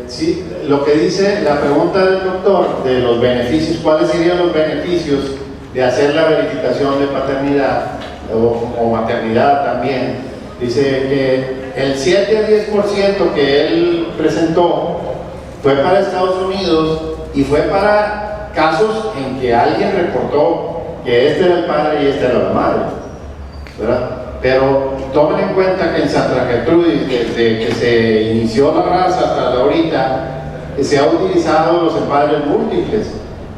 sí, lo que dice la pregunta del doctor de los beneficios, ¿cuáles serían los beneficios de hacer la verificación de paternidad o maternidad también. Dice que el 7 a 10% que él presentó fue para Estados Unidos y fue para casos en que alguien reportó que este era el padre y esta era la madre, ¿verdad? Pero tomen en cuenta que en Santa Gertrudis, desde que se inició la raza hasta ahorita, se ha utilizado los empadres múltiples.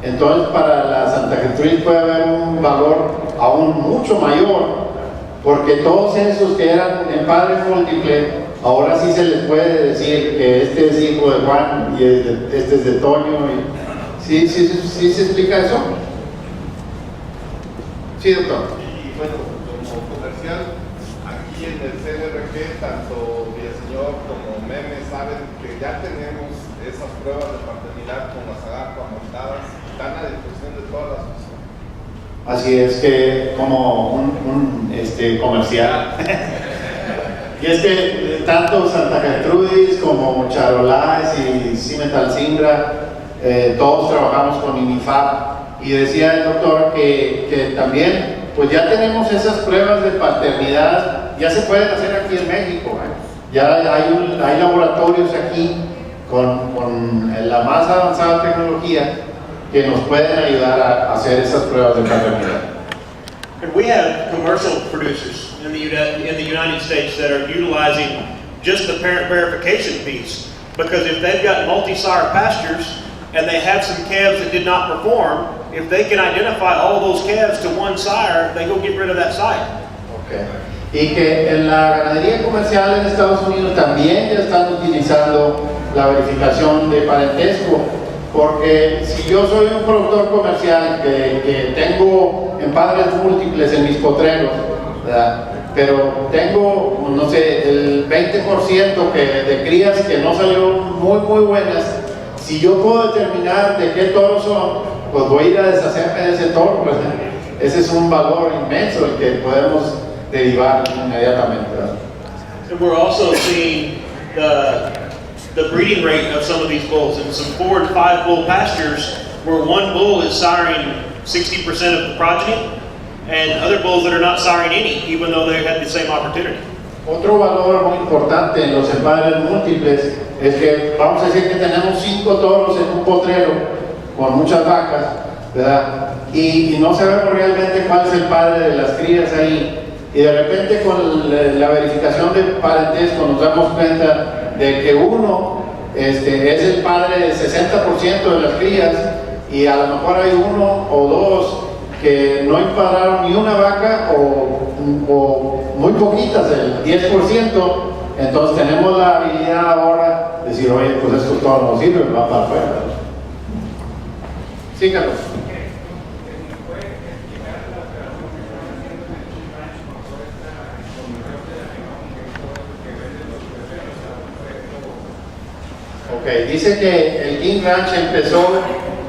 Entonces, para la Santa Gertrudis puede haber un valor aún mucho mayor, porque todos esos que eran empadres múltiples, ahora sí se les puede decir que este es hijo de Juan y este es de Toño. ¿Sí se explica eso? Sí, doctor. Y bueno, como comercial, aquí en el CNRG, tanto Villaseñor como Meme saben que ya tenemos esas pruebas de paternidad con las agarpas montadas, están a disposición de todas las personas. Así es, que como un comercial. Y es que tanto Santa Gertrudis como Charolais y Cimental Sindra, todos trabajamos con INIFAP. Y decía el doctor que también, pues ya tenemos esas pruebas de paternidad, ya se pueden hacer aquí en México, ¿eh? Ya hay laboratorios aquí con la más avanzada tecnología que nos pueden ayudar a hacer esas pruebas de paternidad. And we have commercial producers in the United States that are utilizing just the parent verification piece, because if they've got multi-sire pastures and they have some calves that did not perform, if they can identify all those calves to one sire, they go get rid of that sire. Okay. Y que en la ganadería comercial en Estados Unidos también ya están utilizando la verificación de parentesco, porque si yo soy un productor comercial que tengo empadres múltiples en mis potreros, ¿verdad? Pero tengo, no sé, el 20% de crías que no salieron muy buenas, si yo puedo determinar de qué toros son, pues voy a ir a deshacerme de ese toro, pues, ese es un valor inmenso el que podemos derivar inmediatamente, ¿verdad? And we're also seeing the breeding rate of some of these bulls. In some 4 and 5 bull pastures, where one bull is siring 60% of the progeny, and other bulls that are not siring any, even though they had the same opportunity. Otro valor muy importante en los empadres múltiples es que vamos a decir que tenemos 5 toros en un potrero con muchas vacas, ¿verdad? Y no sabemos realmente cuál es el padre de las crías ahí. Y de repente con la verificación de parentesco nos damos cuenta de que uno es el padre del 60% de las crías, y a lo mejor hay 1 o 2 que no empadraron ni una vaca o muy poquitas, el 10%. Entonces tenemos la habilidad ahora de decir, oye, pues esto todo no sirve, va para afuera. Sí, Carlos. Ok, dice que el King Ranch empezó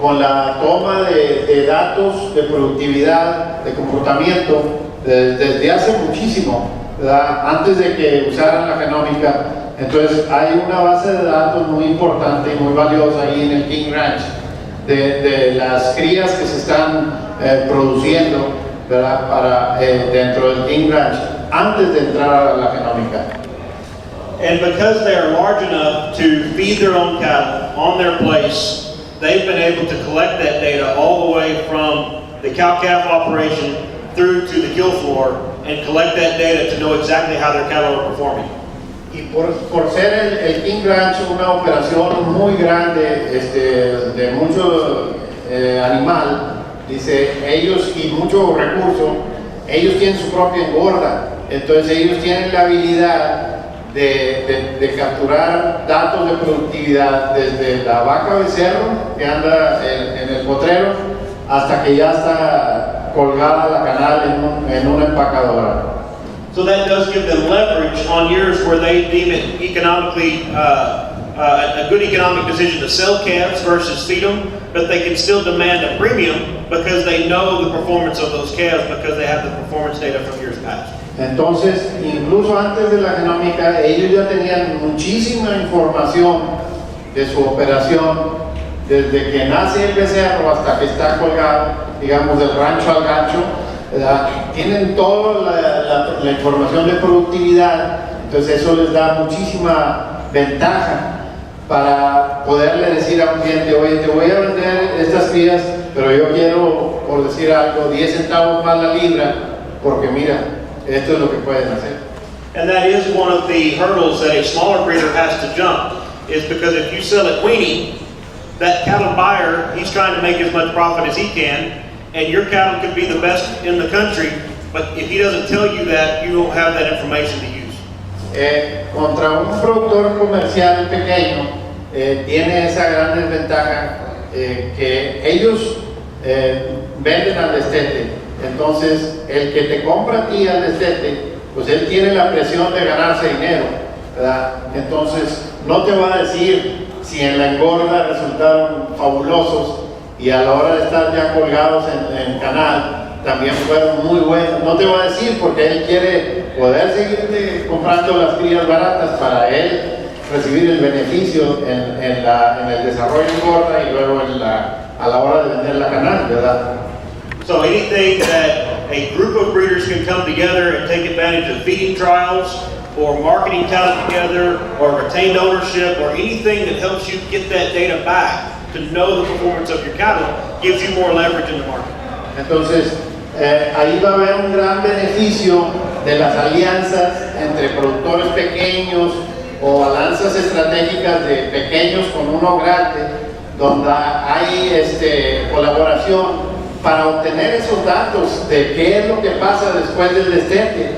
con la toma de datos de productividad, de comportamiento, desde hace muchísimo, ¿verdad? Antes de que usaran la genómica. Entonces hay una base de datos muy importante y muy valiosa ahí en el King Ranch, de las crías que se están produciendo, ¿verdad? Dentro del King Ranch, antes de entrar a la genómica. And because they are large enough to feed their own cattle on their place, they've been able to collect that data all the way from the cow-calf operation through to the kill floor and collect that data to know exactly how their cattle are performing. Y por ser el King Ranch una operación muy grande, de mucho animal, dice, ellos y mucho recurso, ellos tienen su propia engorda, entonces ellos tienen la habilidad de capturar datos de productividad desde la vaca becerro que anda en el potrero hasta que ya está colgada la canal en una empacadora. So that does give them leverage on years where they deem it economically a good economic decision to sell calves versus feed them, but they can still demand a premium because they know the performance of those calves because they have the performance data from years past. Entonces, incluso antes de la genómica, ellos ya tenían muchísima información de su operación desde que nace el becerro hasta que está colgado, digamos, del rancho al gancho, ¿verdad? Tienen toda la información de productividad, entonces eso les da muchísima ventaja para poderle decir a un cliente, oye, te voy a vender estas crías, pero yo quiero, por decir algo, 10 centavos más la libra, porque mira, esto es lo que pueden hacer. And that is one of the hurdles that a smaller breeder has to jump, is because if you sell a queenie, that cattle buyer, he's trying to make as much profit as he can, and your cattle could be the best in the country, but if he doesn't tell you that, you don't have that information to use. Contra un productor comercial pequeño, tiene esa gran desventaja que ellos venden al destete. Entonces, el que te compra a ti al destete, pues él tiene la presión de ganarse dinero, ¿verdad? Entonces, no te va a decir si en la engorda resultaron fabulosos y a la hora de estar ya colgados en canal también fueron muy buenos. No te va a decir porque él quiere poder seguirte comprando las crías baratas para él recibir el beneficio en el desarrollo engorda y luego a la hora de vender la canal, ¿verdad? So anything that a group of breeders can come together and take advantage of feeding trials or marketing cattle together or retained ownership or anything that helps you get that data back to know the performance of your cattle gives you more leverage in the market. Entonces, ahí va a haber un gran beneficio de las alianzas entre productores pequeños o alianzas estratégicas de pequeños con uno grande, donde hay colaboración para obtener esos datos de qué es lo que pasa después del destete,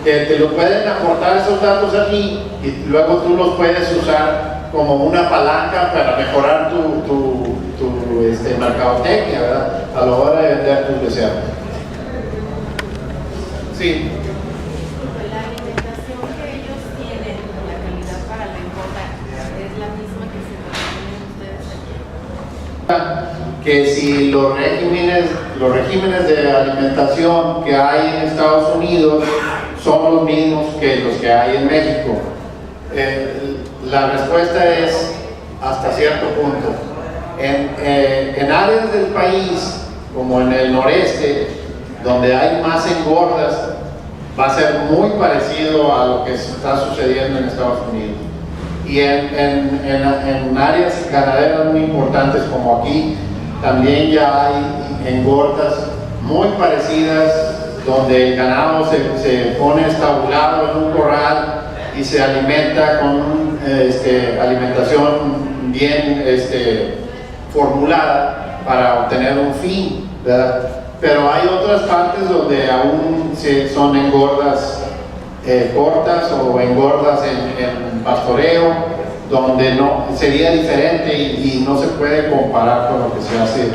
que te lo pueden aportar esos datos a ti y luego tú los puedes usar como una palanca para mejorar tu mercadotecnia, ¿verdad? A la hora de vender tus becerros. Sí. La alimentación que ellos tienen, la calidad para la engorda, es la misma que se tienen ustedes aquí. Que si los regímenes de alimentación que hay en Estados Unidos son los mismos que los que hay en México. La respuesta es hasta cierto punto. En áreas del país, como en el noreste, donde hay más engordas, va a ser muy parecido a lo que está sucediendo en Estados Unidos. Y en áreas ganaderas muy importantes como aquí, también ya hay engordas muy parecidas, donde el ganado se pone estabulado en un corral y se alimenta con alimentación bien formulada para obtener un fin, ¿verdad? Pero hay otras partes donde aún son engordas cortas o engordas en pastoreo, donde no sería diferente y no se puede comparar con lo que se hace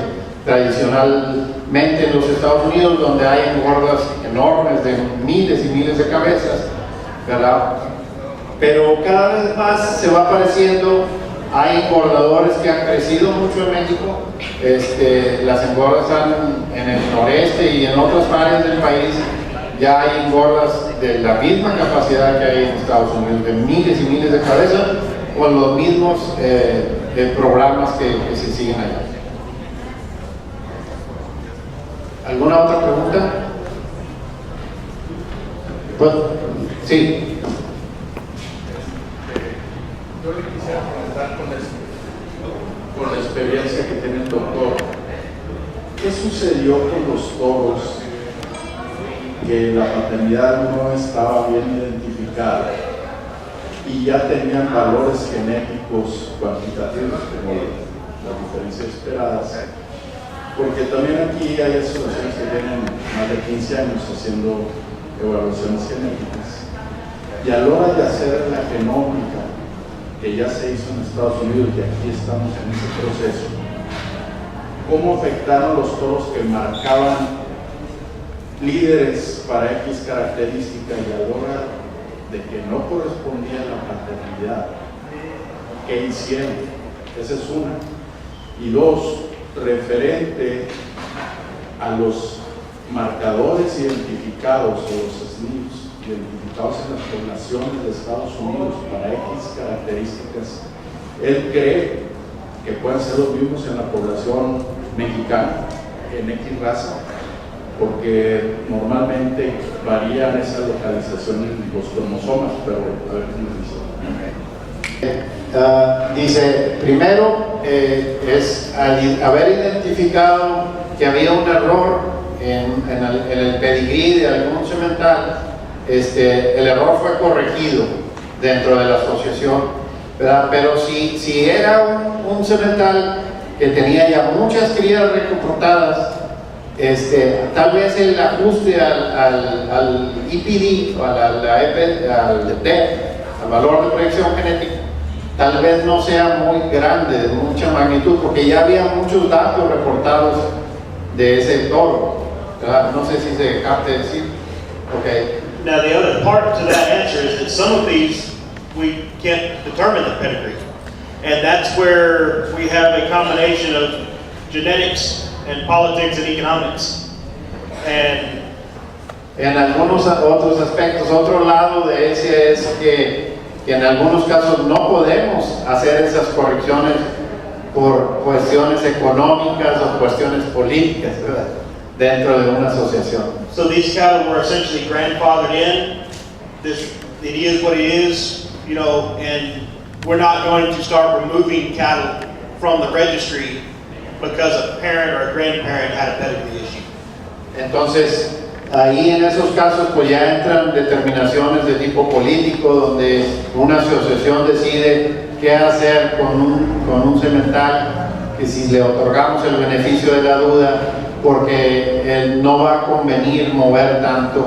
tradicionalmente en los Estados Unidos, donde hay engordas enormes de miles y miles de cabezas, ¿verdad? Pero cada vez más se va apareciendo. Hay engordadores que han crecido mucho en México. Las engordas están en el noreste y en otras áreas del país. Ya hay engordas de la misma capacidad que hay en Estados Unidos, de miles y miles de cabezas, con los mismos programas que se siguen allá. ¿Alguna otra pregunta? Pues, sí. Yo le quisiera preguntar con la experiencia que tiene el doctor, ¿qué sucedió con los toros que la paternidad no estaba bien identificada y ya tenían valores genéticos cuantitativos como las diferencias esperadas? Porque también aquí hay asociaciones que tienen más de 15 años haciendo evaluaciones genéticas y a la hora de hacer la genómica que ya se hizo en Estados Unidos y aquí estamos en ese proceso, ¿cómo afectaron los toros que marcaban líderes para X característica y a la hora de que no correspondía a la paternidad? ¿Qué hicieron? Esa es una. Y dos, referente a los marcadores identificados o los SNPs identificados en las poblaciones de Estados Unidos para X características, él cree que puedan ser los mismos en la población mexicana, en X raza, porque normalmente varían esas localizaciones en los cromosomas, pero a ver qué nos dice. Dice, primero, es al haber identificado que había un error en el pedigrí de algún semental, el error fue corregido dentro de la asociación, ¿verdad? Pero si era un semental que tenía ya muchas crías reclutadas, tal vez el ajuste al EPD o al valor de proyección genética tal vez no sea muy grande, de mucha magnitud, porque ya había muchos datos reportados de ese toro, ¿verdad? No sé si se capte decir. Okay. Now the other part to that answer is that some of these we can't determine the pedigree. And that's where we have a combination of genetics and politics and economics. And en algunos otros aspectos, otro lado de ese es que en algunos casos no podemos hacer esas correcciones por cuestiones económicas o cuestiones políticas, ¿verdad? Dentro de una asociación. So these cattle were essentially grandfathered in. It is what it is, you know, and we're not going to start removing cattle from the registry because a parent or a grandparent had a pedigree issue. Entonces, ahí en esos casos pues ya entran determinaciones de tipo político, donde una asociación decide qué hacer con un semental, que si le otorgamos el beneficio de la duda, porque no va a convenir mover tanto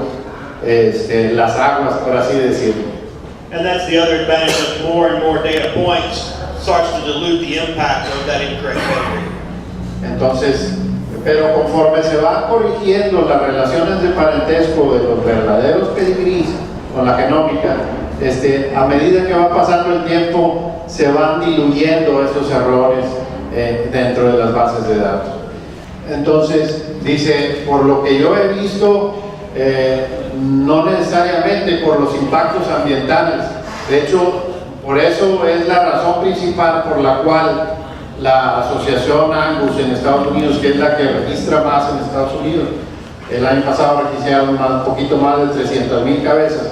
las aguas, por así decirlo. And that's the other advantage of more and more data points starts to dilute the impact of that incorrect pedigree. Entonces, pero conforme se van corrigiendo las relaciones de parentesco de los verdaderos pedigrís con la genómica, a medida que va pasando el tiempo, se van diluyendo esos errores dentro de las bases de datos. Entonces, dice, por lo que yo he visto, no necesariamente por los impactos ambientales. De hecho, por eso es la razón principal por la cual la asociación Angus en Estados Unidos, que es la que registra más en Estados Unidos, el año pasado registraron un poquito más de 300,000 cabezas.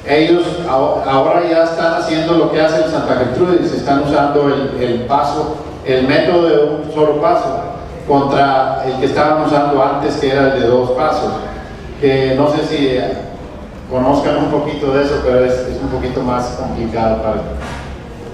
Ellos ahora ya están haciendo lo que hace el Santa Gertrudis, están usando el método de un solo paso contra el que estaban usando antes, que era el de 2 pasos, que no sé si conozcan un poquito de eso, pero es un poquito más complicado para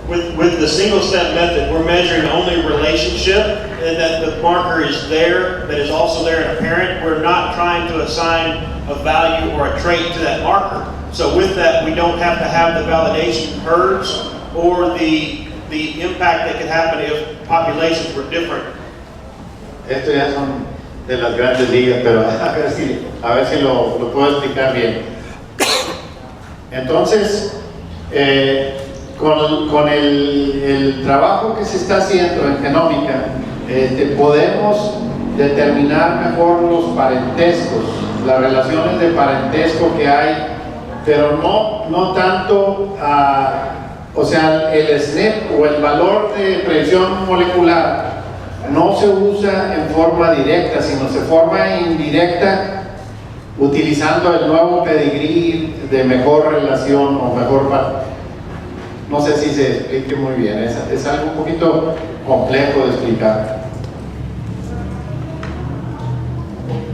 With the single step method, we're measuring only relationship, and that the marker is there, that is also there in a parent. We're not trying to assign a value or a trait to that marker. So with that, we don't have to have the validation herds or the impact that could happen if populations were different. Esto ya son de las grandes ligas, pero a ver si lo puedo explicar bien. Entonces, con el trabajo que se está haciendo en genómica, podemos determinar mejor los parentescos, las relaciones de parentesco que hay, pero no tanto, o sea, el SNP o el valor de predicción molecular no se usa en forma directa, sino se forma indirecta utilizando el nuevo pedigrí de mejor relación o mejor. No sé si se explique muy bien, es algo un poquito complejo de explicar.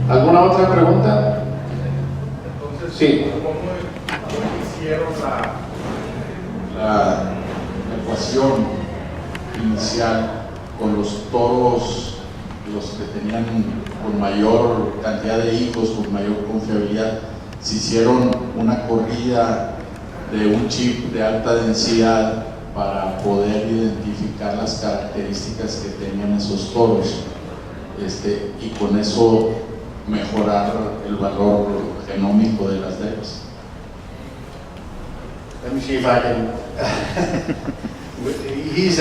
¿Alguna otra pregunta? Entonces, sí. ¿Cómo hicieron la ecuación inicial con los toros, los que tenían con mayor cantidad de hijos, con mayor confiabilidad? Se hicieron una corrida de un chip de alta densidad para poder identificar las características que tenían esos toros, y con eso mejorar el valor genómico de las debes. Let me see if I can. He's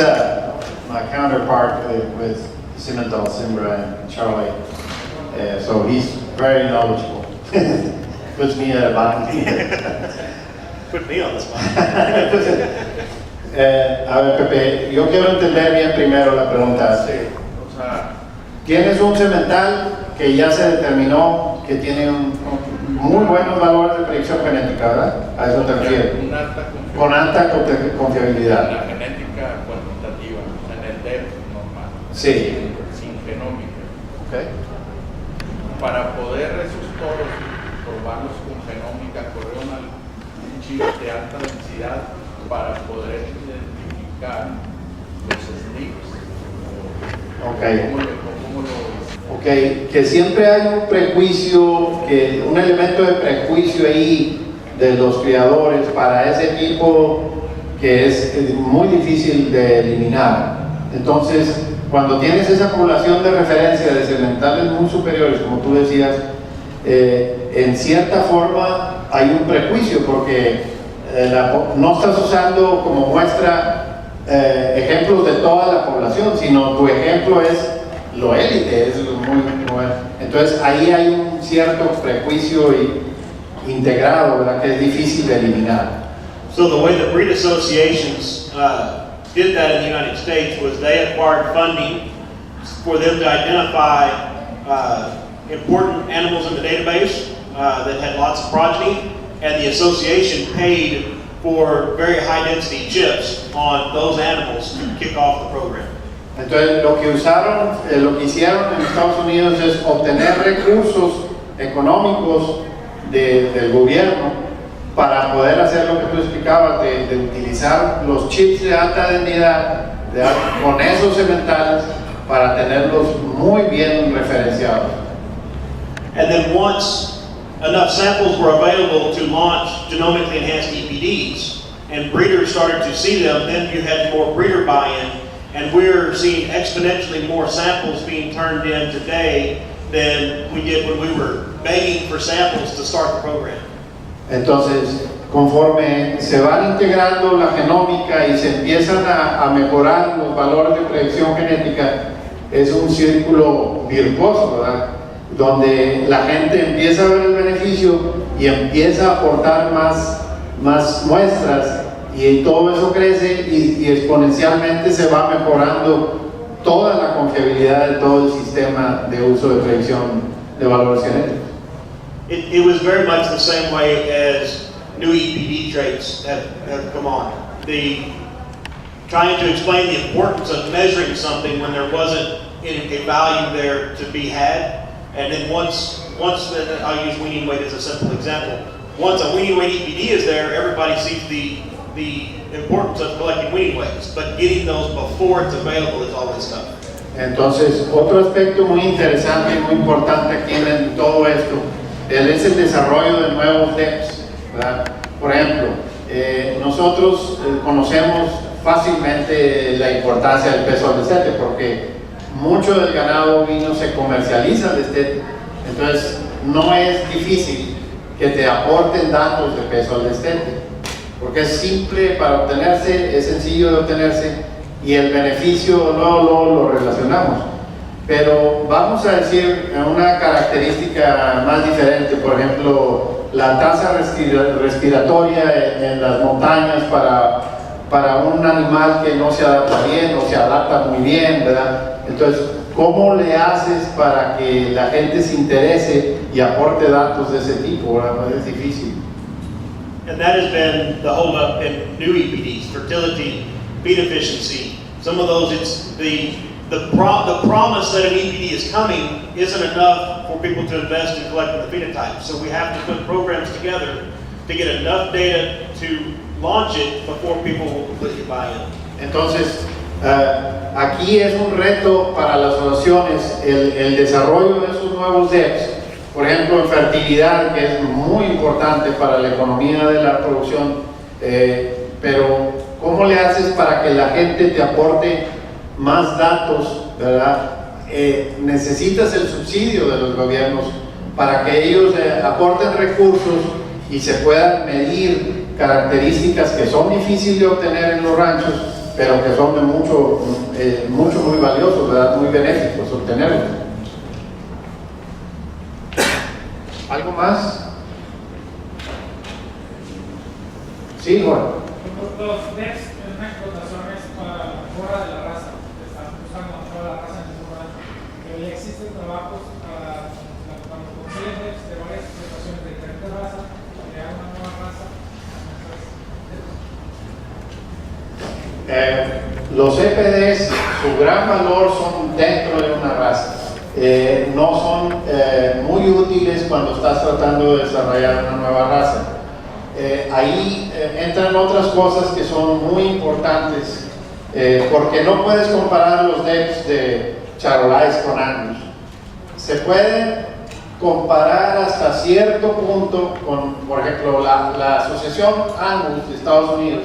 my counterpart with Simmental, Simbra, and Charlie, so he's very knowledgeable. Puts me at a bottom. Put me on the spot. A ver, Pepe, yo quiero entender bien primero la pregunta. Sí, o sea, Tienes un semental que ya se determinó que tiene muy buenos valores de predicción genética, ¿verdad? A eso te refieres. con alta confiabilidad. Con alta En confiabilidad. la genética cuantitativa, en el DEF normal. Sí. Sin genómica. Okay. Para poder esos toros probarlos con genómica, correr un chip de alta densidad para poder identificar los SNPs. Okay. ¿Cómo lo Ok, que siempre hay un prejuicio, un elemento de prejuicio ahí de los criadores para ese tipo que es muy difícil de eliminar. Entonces, cuando tienes esa población de referencia de sementales muy superiores, como tú decías, en cierta forma hay un prejuicio porque no estás usando como muestra ejemplos de toda la población, sino tu ejemplo es lo élite, es muy bueno. Entonces ahí hay un cierto prejuicio integrado, ¿verdad?, que es difícil de eliminar. So the way the breed associations did that in the United States was they acquired funding for them to identify important animals in the database that had lots of progeny, and the association paid for very high density chips on those animals to kick off the program. Entonces lo que hicieron en Estados Unidos es obtener recursos económicos del gobierno para poder hacer lo que tú explicabas, de utilizar los chips de alta densidad con esos sementales para tenerlos muy bien referenciados. And then once enough samples were available to launch genomically enhanced EPDs, and breeders started to see them, then you had more breeder buy-in, and we're seeing exponentially more samples being turned in today than we did when we were begging for samples to start the program. Entonces, conforme se van integrando la genómica y se empiezan a mejorar los valores de predicción genética, es un círculo virtuoso, ¿verdad?, donde la gente empieza a ver el beneficio y empieza a aportar más muestras, y todo eso crece y exponencialmente se va mejorando toda la confiabilidad de todo el sistema de uso de predicción de valores genéticos. It was very much the same way as new EPD traits have come on. Trying to explain the importance of measuring something when there wasn't a value there to be had. And then once I'll use weaning weight as a simple example. Once a weaning weight EPD is there, everybody sees the importance of collecting weaning weights. But getting those before it's available is always tough. Entonces, otro aspecto muy interesante y muy importante aquí en todo esto es el desarrollo de nuevos DEPs, ¿verdad? Por ejemplo, nosotros conocemos fácilmente la importancia del peso al destete porque mucho del ganado ovino se comercializa al destete. Entonces, no es difícil que te aporten datos de peso al destete porque es simple para obtenerse, es sencillo de obtenerse y el beneficio no lo relacionamos. Pero vamos a decir una característica más diferente, por ejemplo, la tasa respiratoria en las montañas para un animal que no se adapta bien o se adapta muy bien, ¿verdad? Entonces, ¿cómo le haces para que la gente se interese y aporte datos de ese tipo, ¿verdad? Es difícil. And that has been the holdup in new EPDs, fertility, feed efficiency. Some of those, it's the promise that an EPD is coming isn't enough for people to invest in collecting the phenotypes. So we have to put programs together to get enough data to launch it before people will completely buy in. Entonces, aquí es un reto para las asociaciones el desarrollo de esos nuevos DEPs. Por ejemplo, en fertilidad, que es muy importante para la economía de la producción, pero ¿cómo le haces para que la gente te aporte más datos, ¿verdad? Necesitas el subsidio de los gobiernos para que ellos aporten recursos y se puedan medir características que son difíciles de obtener en los ranchos, pero que son de muy valiosos, ¿verdad? Muy benéficos obtenerlos. ¿Algo más? Sí, Juan. Los DEPs es una explotación fuera de la raza, están buscando toda la raza en el rural, pero ya existen trabajos para cuando consiguen DEPs de varias explotaciones de diferentes razas, crear una nueva raza. Los EPDs, su gran valor son dentro de una raza. No son muy útiles cuando estás tratando de desarrollar una nueva raza. Ahí entran otras cosas que son muy importantes, porque no puedes comparar los DEPs de Charolais con Angus. Se pueden comparar hasta cierto punto con, por ejemplo, la asociación Angus de Estados Unidos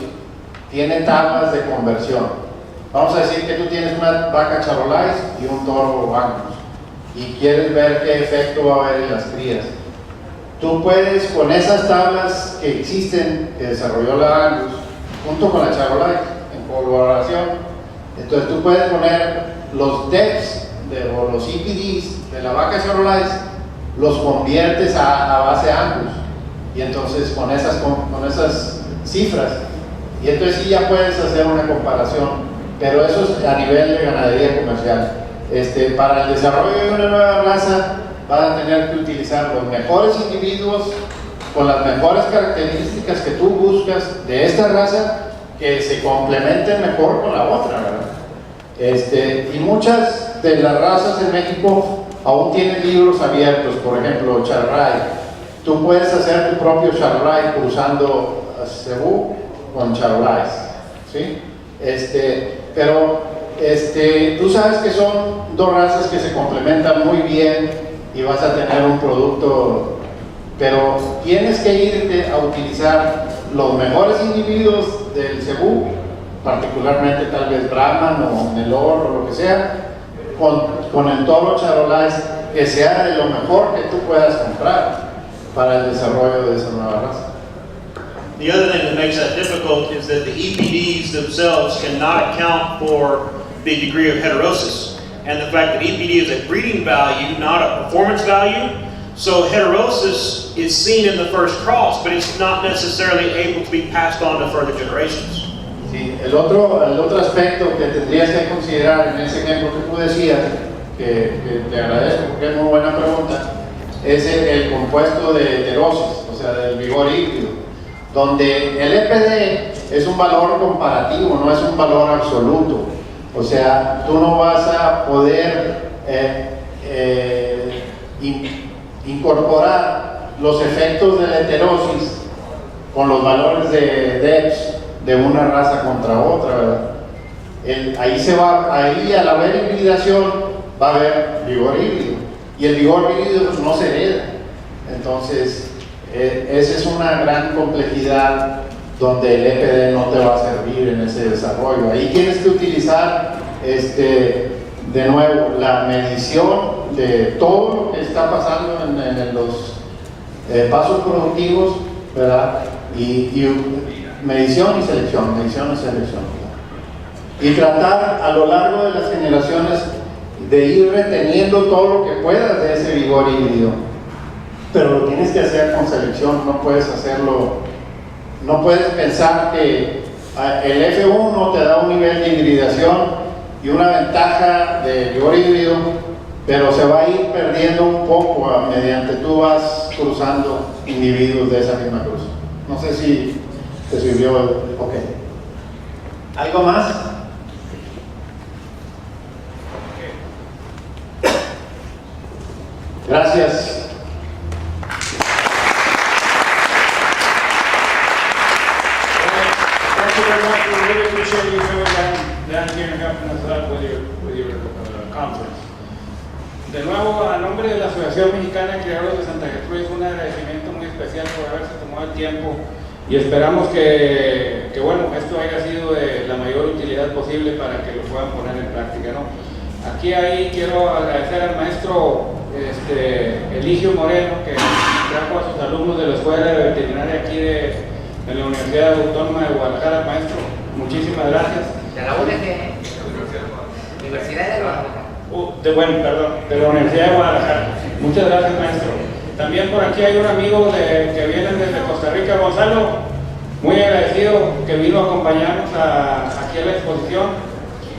tiene tablas de conversión. Vamos a decir que tú tienes una vaca Charolais y un toro Angus y quieres ver qué efecto va a haber en las crías. Tú puedes, con esas tablas que existen, que desarrolló la Angus, junto con la Charolais, en colaboración, entonces tú puedes poner los DEPs o los EPDs de la vaca Charolais, los conviertes a base Angus, y entonces con esas cifras, y entonces sí ya puedes hacer una comparación, pero eso es a nivel de ganadería comercial. Para el desarrollo de una nueva raza van a tener que utilizar los mejores individuos con las mejores características que tú buscas de esta raza, que se complementen mejor con la otra, ¿verdad? Y muchas de las razas en México aún tienen libros abiertos. Por ejemplo, Charolais, tú puedes hacer tu propio Charolais cruzando Cebú con Charolais, ¿sí? Pero tú sabes que son dos razas que se complementan muy bien y vas a tener un producto, pero tienes que irte a utilizar los mejores individuos del Cebú, particularmente tal vez Brahman o Nelore o lo que sea, con el toro Charolais, que sea de lo mejor que tú puedas comprar para el desarrollo de esa nueva raza. The other thing that makes that difficult is that the EPDs themselves cannot account for the degree of heterosis, and the fact that EPD is a breeding value, not a performance value. So heterosis is seen in the first cross, but it's not necessarily able to be passed on to further generations. Sí, el otro aspecto que tendrías que considerar en ese ejemplo que tú decías, que te agradezco porque es muy buena pregunta, es el compuesto de heterosis, o sea, del vigor híbrido, donde el EPD es un valor comparativo, no es un valor absoluto. O sea, tú no vas a poder incorporar los efectos de la heterosis con los valores de DEPs de una raza contra otra, ¿verdad? Ahí al haber hibridación va a haber vigor híbrido, y el vigor híbrido no se hereda. Entonces, esa es una gran complejidad donde el EPD no te va a servir en ese desarrollo. Ahí tienes que utilizar, de nuevo, la medición de todo lo que está pasando en los pasos productivos, ¿verdad? Y medición y selección, y tratar a lo largo de las generaciones de ir reteniendo todo lo que puedas de ese vigor híbrido, pero lo tienes que hacer con selección. No puedes hacerlo, no puedes pensar que el F1 te da un nivel de hibridación y una ventaja de vigor híbrido, pero se va a ir perdiendo un poco mediante tú vas cruzando individuos de esa misma cruz. No sé si te sirvió. Ok. ¿Algo más? Gracias. Thank you very much. We really appreciate you coming down here and helping us out with your conference. De nuevo, a nombre de la Asociación Mexicana de Criadores de Santa Gertrudis, un agradecimiento muy especial por haberse tomado el tiempo, y esperamos que bueno, esto haya sido de la mayor utilidad posible para que lo puedan poner en práctica, ¿no? Aquí quiero agradecer al maestro Eligio Moreno, que trajo a sus alumnos de la Escuela de Veterinaria aquí de la Universidad Autónoma de Guadalajara. Maestro, muchísimas gracias. De la UNG, Universidad de Guadalajara. De la Universidad de Guadalajara. Muchas gracias, maestro. También por aquí hay un amigo que viene desde Costa Rica, Gonzalo. muy agradecido que vino a acompañarnos aquí a la exposición.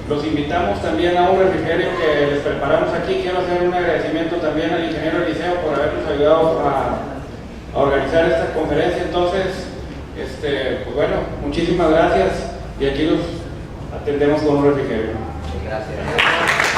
Los invitamos también a un refrigerio que les preparamos aquí. Quiero hacer un agradecimiento también al ingeniero Eliseo por habernos ayudado a organizar esta conferencia. Entonces, pues bueno, muchísimas gracias y aquí los atendemos con un refrigerio. Gracias.